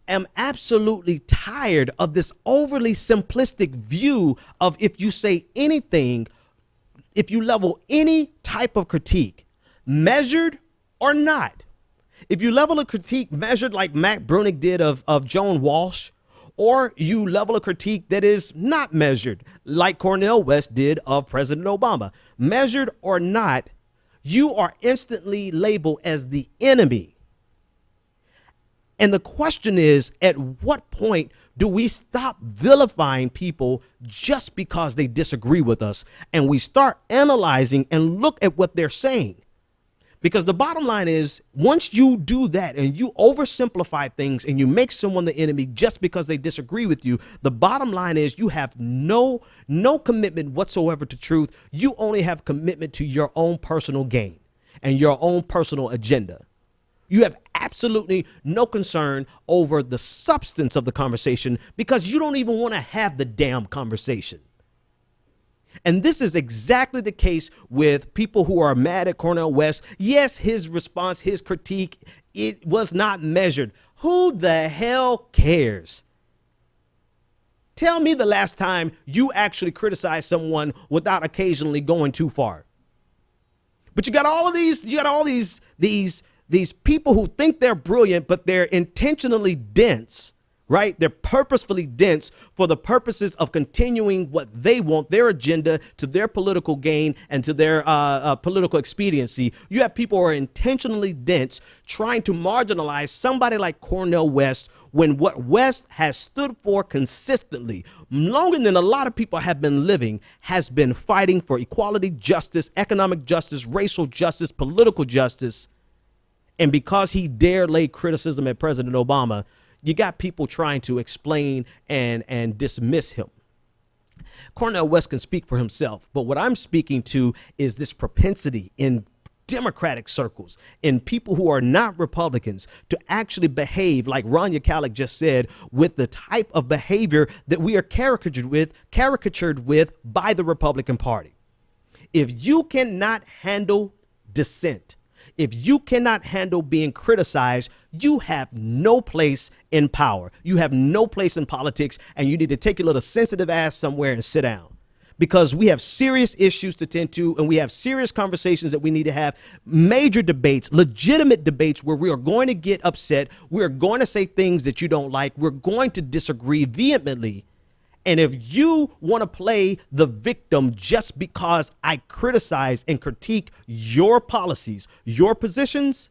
am absolutely tired of this overly simplistic view of if you say anything, if you level any type of critique, measured or not, if you level a critique measured like Matt Bruenig did of Joan Walsh, or you level a critique that is not measured like Cornel West did of President Obama, measured or not, you are instantly labeled as the enemy. And the question is, at what point do we stop vilifying people just because they disagree with us and we start analyzing and look at what they're saying? Because the bottom line is, once you do that and you oversimplify things and you make someone the enemy just because they disagree with you, the bottom line is you have no commitment whatsoever to truth. You only have commitment to your own personal gain and your own personal agenda. You have absolutely no concern over the substance of the conversation because you don't even want to have the damn conversation. And this is exactly the case with people who are mad at Cornel West. Yes, his response, his critique, it was not measured. Who the hell cares? Tell me the last time you actually criticized someone without occasionally going too far. But you got all these people who think they're brilliant, but they're intentionally dense, right? They're purposefully dense for the purposes of continuing what they want, their agenda, to their political gain and to their political expediency. You have people who are intentionally dense trying to marginalize somebody like Cornel West when what West has stood for consistently, longer than a lot of people have been living, has been fighting for equality, justice, economic justice, racial justice, political justice. And because he dared lay criticism at President Obama, you got people trying to explain and dismiss him. Cornel West can speak for himself, but what I'm speaking to is this propensity in Democratic circles, in people who are not Republicans, to actually behave like Rania Khalek just said, with the type of behavior that we are caricatured with by the Republican Party. If you cannot handle dissent, if you cannot handle being criticized, you have no place in power. You have no place in politics, and you need to take your little sensitive ass somewhere and sit down, because we have serious issues to tend to, and we have serious conversations that we need to have, major debates, legitimate debates where we are going to get upset. We're going to say things that you don't like. We're going to disagree vehemently. And if you want to play the victim just because I criticize and critique your policies, your positions,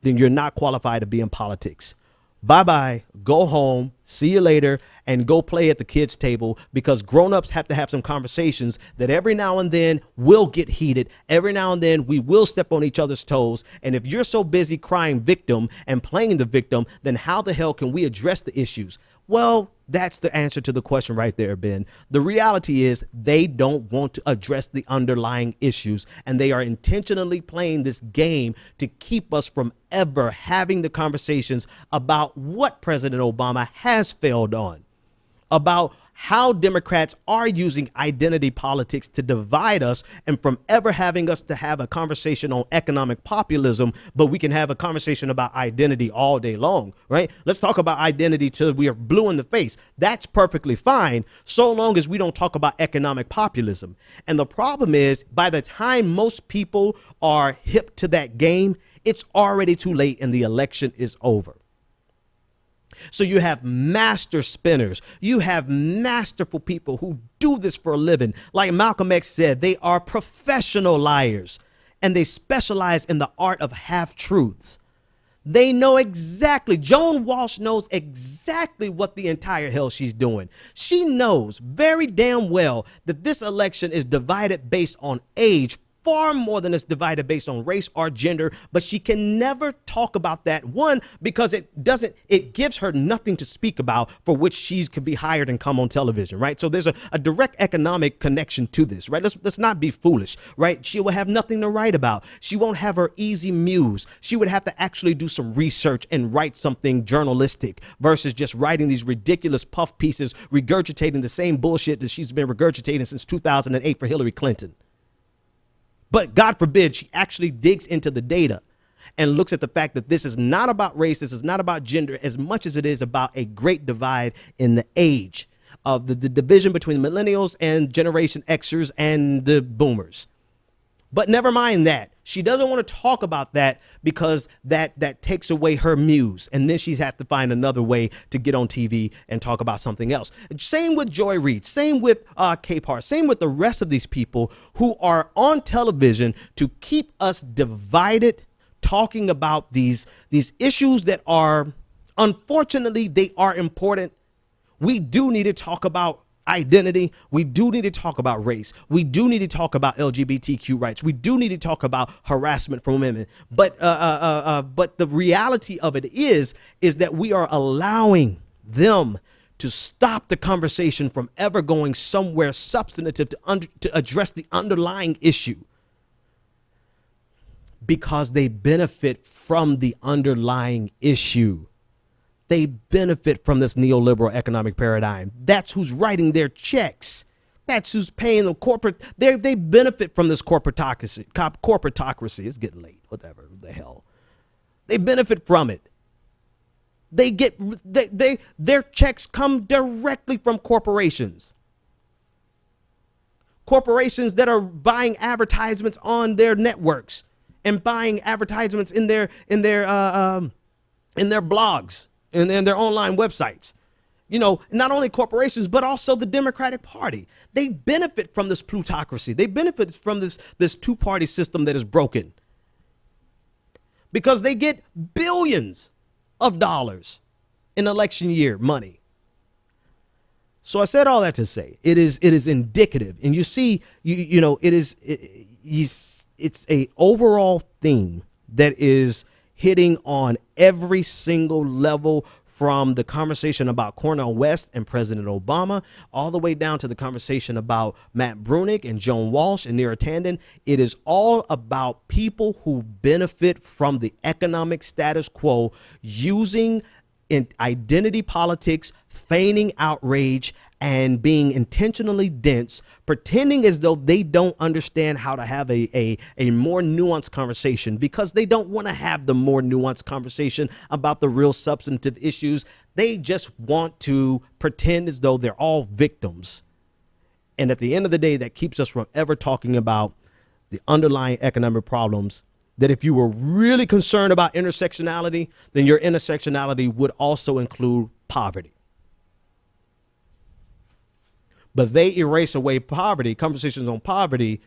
then you're not qualified to be in politics. Bye-bye, go home, see you later, and go play at the kids' table, because grown-ups have to have some conversations that every now and then will get heated. Every now and then we will step on each other's toes. And if you're so busy crying victim and playing the victim, then how the hell can we address the issues? Well, that's the answer to the question right there, Ben. The reality is they don't want to address the underlying issues, and they are intentionally playing this game to keep us from ever having the conversations about what President Obama has failed on, about how Democrats are using identity politics to divide us, and from ever having us to have a conversation on economic populism, but we can have a conversation about identity all day long, right? Let's talk about identity till we are blue in the face. That's perfectly fine, so long as we don't talk about economic populism. And the problem is, by the time most people are hip to that game, it's already too late and the election is over. So you have master spinners. You have masterful people who do this for a living. Like Malcolm X said, they are professional liars, and they specialize in the art of half-truths. They know exactly, Joan Walsh knows exactly what the entire hell she's doing. She knows very damn well that this election is divided based on age, far more than it's divided based on race or gender, but she can never talk about that. One, because it gives her nothing to speak about for which she can be hired and come on television, right? So there's a direct economic connection to this, right? Let's not be foolish, right? She will have nothing to write about. She won't have her easy muse. She would have to actually do some research and write something journalistic versus just writing these ridiculous puff pieces, regurgitating the same bullshit that she's been regurgitating since 2008 for Hillary Clinton. But God forbid she actually digs into the data and looks at the fact that this is not about race, this is not about gender, as much as it is about a great divide in the age of the division between millennials and Generation Xers and the boomers. But never mind that. She doesn't want to talk about that because that takes away her muse. And then she's had to find another way to get on TV and talk about something else. Same with Joy Reid. Same with Capehart. Same with the rest of these people who are on television to keep us divided, talking about these issues that are, unfortunately, they are important. We do need to talk about identity. We do need to talk about race. We do need to talk about LGBTQ rights. We do need to talk about harassment from women. But the reality of it is that we are allowing them to stop the conversation from ever going somewhere substantive to address the underlying issue, because they benefit from the underlying issue. They benefit from this neoliberal economic paradigm. That's who's writing their checks. That's who's paying them corporate. They benefit from this corporatocracy. It's getting late. Whatever the hell. They benefit from it. Their checks come directly from corporations. Corporations that are buying advertisements on their networks and buying advertisements in their blogs. And their online websites. You know, not only corporations, but also the Democratic Party. They benefit from this plutocracy. They benefit from this two-party system that is broken, because they get billions of dollars in election year money. So I said all that to say it is indicative. And you see, it's a overall theme that is hitting on every single level, from the conversation about Cornel West and President Obama, all the way down to the conversation about Matt Bruenig and Joan Walsh and Neera Tanden. It is all about people who benefit from the economic status quo, using identity politics, feigning outrage, and being intentionally dense, pretending as though they don't understand how to have a more nuanced conversation, because they don't want to have the more nuanced conversation about the real substantive issues. They just want to pretend as though they're all victims. And at the end of the day, that keeps us from ever talking about the underlying economic problems, that if you were really concerned about intersectionality, then your intersectionality would also include poverty. But they erase away poverty, conversations on poverty,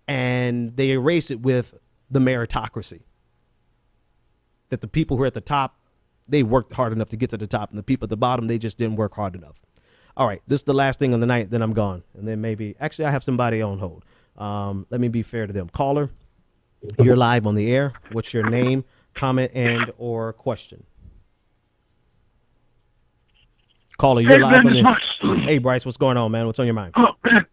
and they erase it with the meritocracy. That the people who are at the top, they worked hard enough to get to the top, and the people at the bottom, they just didn't work hard enough. All right, this is the last thing on the night, then I'm gone. And then maybe, actually, I have somebody on hold. Let me be fair to them. Caller, you're live on the air. What's your name, comment, and or question? Caller, you're live on the air. Hey, Bryce, what's going on, man? What's on your mind? Oh, man.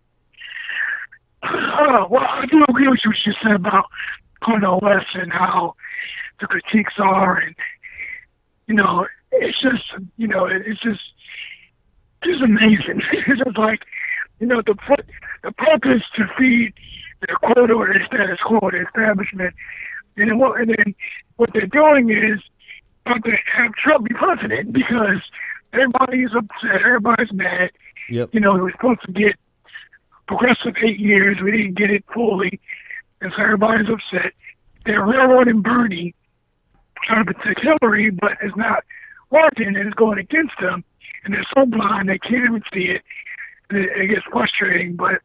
Well, I do agree with what you said about Cornel West and how the critiques are. And, it's just, just amazing. It's just like, the purpose to feed the quote or the status quo, the establishment, and then what they're doing is to have Trump be president because everybody's upset, everybody's mad. Yep. We were supposed to get progressive 8 years, we didn't get it fully, and so everybody's upset. They're railroading Bernie, trying to protect Hillary, but it's not working, and it's going against them, and they're so blind they can't even see it. It gets frustrating, but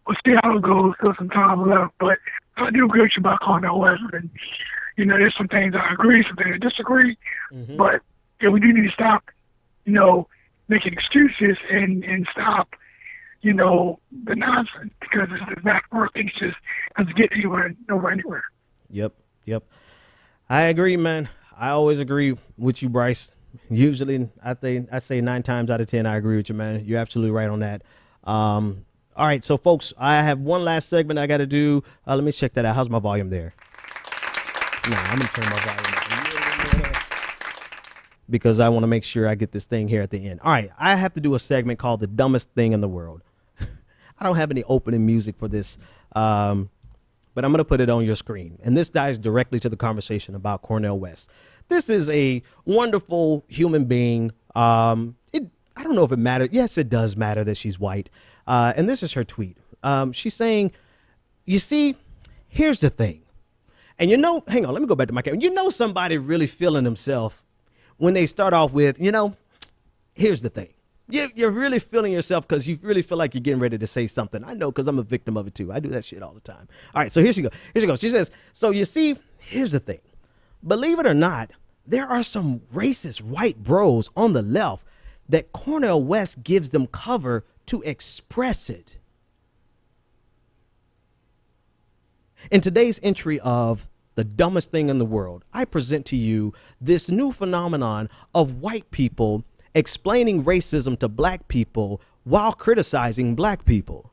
we'll see how it goes. Still some time left, but I do agree with you about Cornel West, and there's some things I agree, some things I disagree, but we do need to stop, making excuses and stop, the nonsense because it's not working. It's just doesn't get anywhere. Yep. I agree, man. I always agree with you, Bryce. Usually, I say 9 times out of 10, I agree with you, man. You're absolutely right on that. All right, so folks, I have one last segment I got to do. Let me check that out. How's my volume there? I'm gonna turn my volume up because I want to make sure I get this thing here at the end. All right, I have to do a segment called "The Dumbest Thing in the World." I don't have any opening music for this, but I'm gonna put it on your screen, and this dives directly to the conversation about Cornel West. This is a wonderful human being. I don't know if it matters. Yes, it does matter that she's white. And this is her tweet. She's saying, you see, here's the thing. And hang on, let me go back to my camera. Somebody really feeling himself when they start off with, here's the thing. You're really feeling yourself because you really feel like you're getting ready to say something. I know because I'm a victim of it too. I do that shit all the time. All right, so here she goes. She says, so you see, here's the thing. Believe it or not, there are some racist white bros on the left that Cornel West gives them cover to express it. In today's entry of The Dumbest Thing in the World, I present to you this new phenomenon of white people explaining racism to black people while criticizing black people.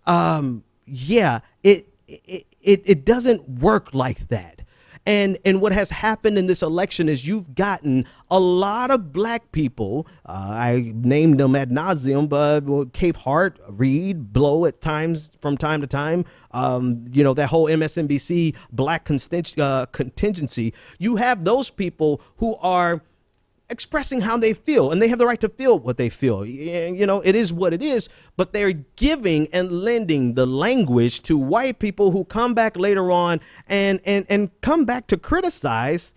It doesn't work like that. And what has happened in this election is you've gotten a lot of black people. I named them ad nauseum, but Cape Hart, Reed, Blow at times from time to time. That whole MSNBC black contingency. You have those people who are expressing how they feel, and they have the right to feel what they feel. It is what it is, but they're giving and lending the language to white people who come back later on and come back to criticize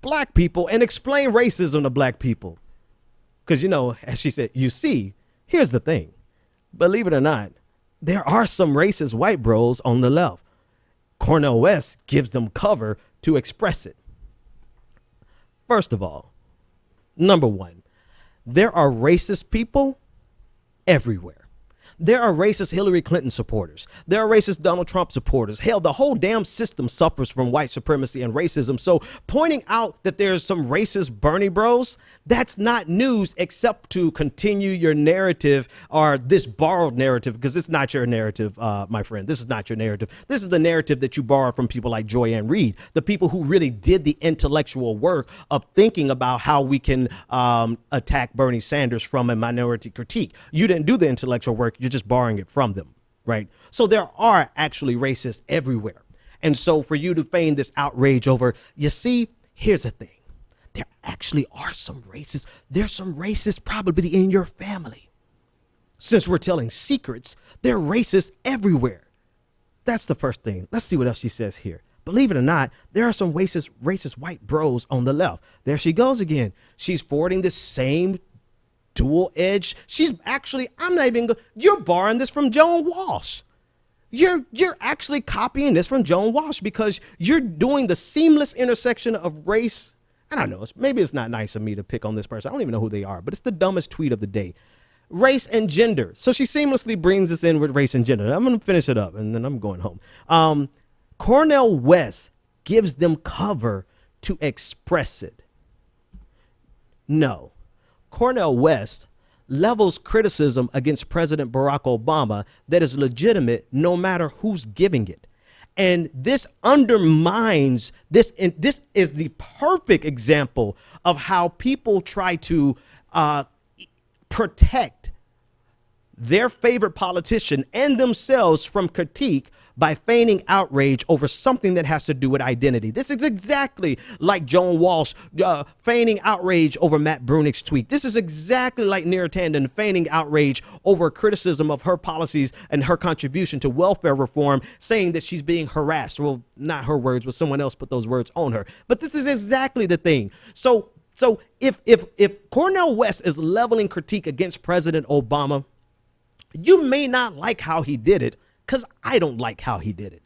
black people and explain racism to black people. Because, as she said, you see, here's the thing. Believe it or not, there are some racist white bros on the left. Cornel West gives them cover to express it. First of all, number one, there are racist people everywhere. There are racist Hillary Clinton supporters. There are racist Donald Trump supporters. Hell, the whole damn system suffers from white supremacy and racism. So pointing out that there's some racist Bernie bros, that's not news except to continue your narrative or this borrowed narrative, because it's not your narrative, my friend. This is not your narrative. This is the narrative that you borrowed from people like Joy-Ann Reid, the people who really did the intellectual work of thinking about how we can attack Bernie Sanders from a minority critique. You didn't do the intellectual work. You're just borrowing it from them, right? So there are actually racists everywhere. And so for you to feign this outrage over, you see, here's the thing. There actually are some racists. There's some racists probably in your family. Since we're telling secrets, there are racists everywhere. That's the first thing. Let's see what else she says here. Believe it or not, there are some racist white bros on the left. There she goes again. She's forwarding this same dual edge. She's actually, you're borrowing this from Joan Walsh. You're actually copying this from Joan Walsh because you're doing the seamless intersection of race. I don't know. Maybe it's not nice of me to pick on this person. I don't even know who they are, but it's the dumbest tweet of the day. Race and gender. So she seamlessly brings us in with race and gender. I'm going to finish it up and then I'm going home. Cornel West gives them cover to express it. No. Cornel West levels criticism against President Barack Obama that is legitimate no matter who's giving it. And this undermines this. And this is the perfect example of how people try to protect their favorite politician and themselves from critique by feigning outrage over something that has to do with identity. This is exactly like Joan Walsh feigning outrage over Matt Bruenig's tweet. This is exactly like Neera Tanden feigning outrage over criticism of her policies and her contribution to welfare reform, saying that she's being harassed. Well, not her words, but someone else put those words on her. But this is exactly the thing. So if Cornel West is leveling critique against President Obama, you may not like how he did it, because I don't like how he did it.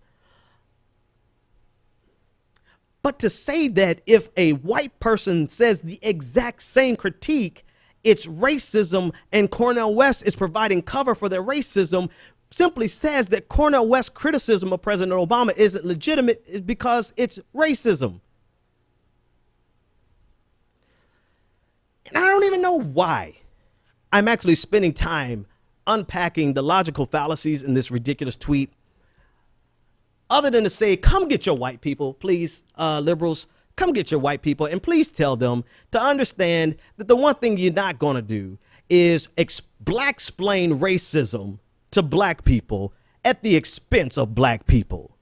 But to say that if a white person says the exact same critique, it's racism, and Cornel West is providing cover for their racism, simply says that Cornel West's criticism of President Obama isn't legitimate because it's racism. And I don't even know why I'm actually spending time unpacking the logical fallacies in this ridiculous tweet, other than to say, come get your white people, please, liberals, come get your white people, and please tell them to understand that the one thing you're not going to do is black-splain racism to black people at the expense of black people.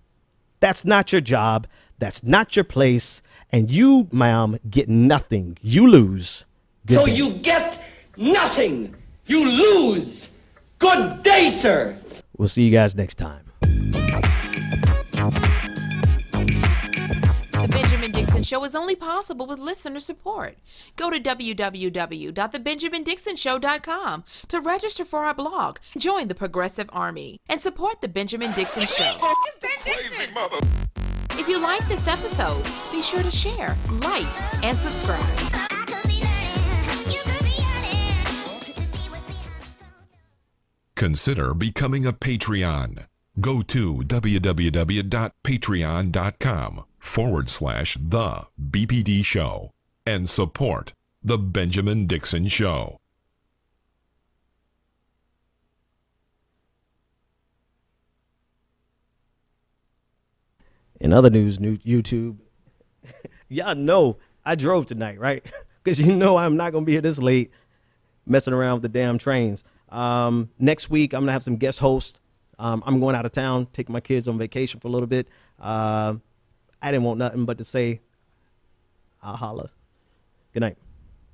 That's not your job. That's not your place. And you, ma'am, get nothing. You lose. Good So day. you get nothing. You lose. Good day, sir. We'll see you guys next time. The Benjamin Dixon Show is only possible with listener support. Go to www.thebenjamindixonshow.com to register for our blog, join the Progressive Army, and support The Benjamin Dixon Show. It's Ben Dixon. If you like this episode, be sure to share, like, and subscribe. Consider becoming a Patreon. Go to www.patreon.com/The BPD Show and support The Benjamin Dixon Show. In other news, YouTube, y'all know I drove tonight, right? Because you know I'm not going to be here this late messing around with the damn trains. Next week, I'm going to have some guest hosts. I'm going out of town, taking my kids on vacation for a little bit. I didn't want nothing but to say, I'll holla. Good night.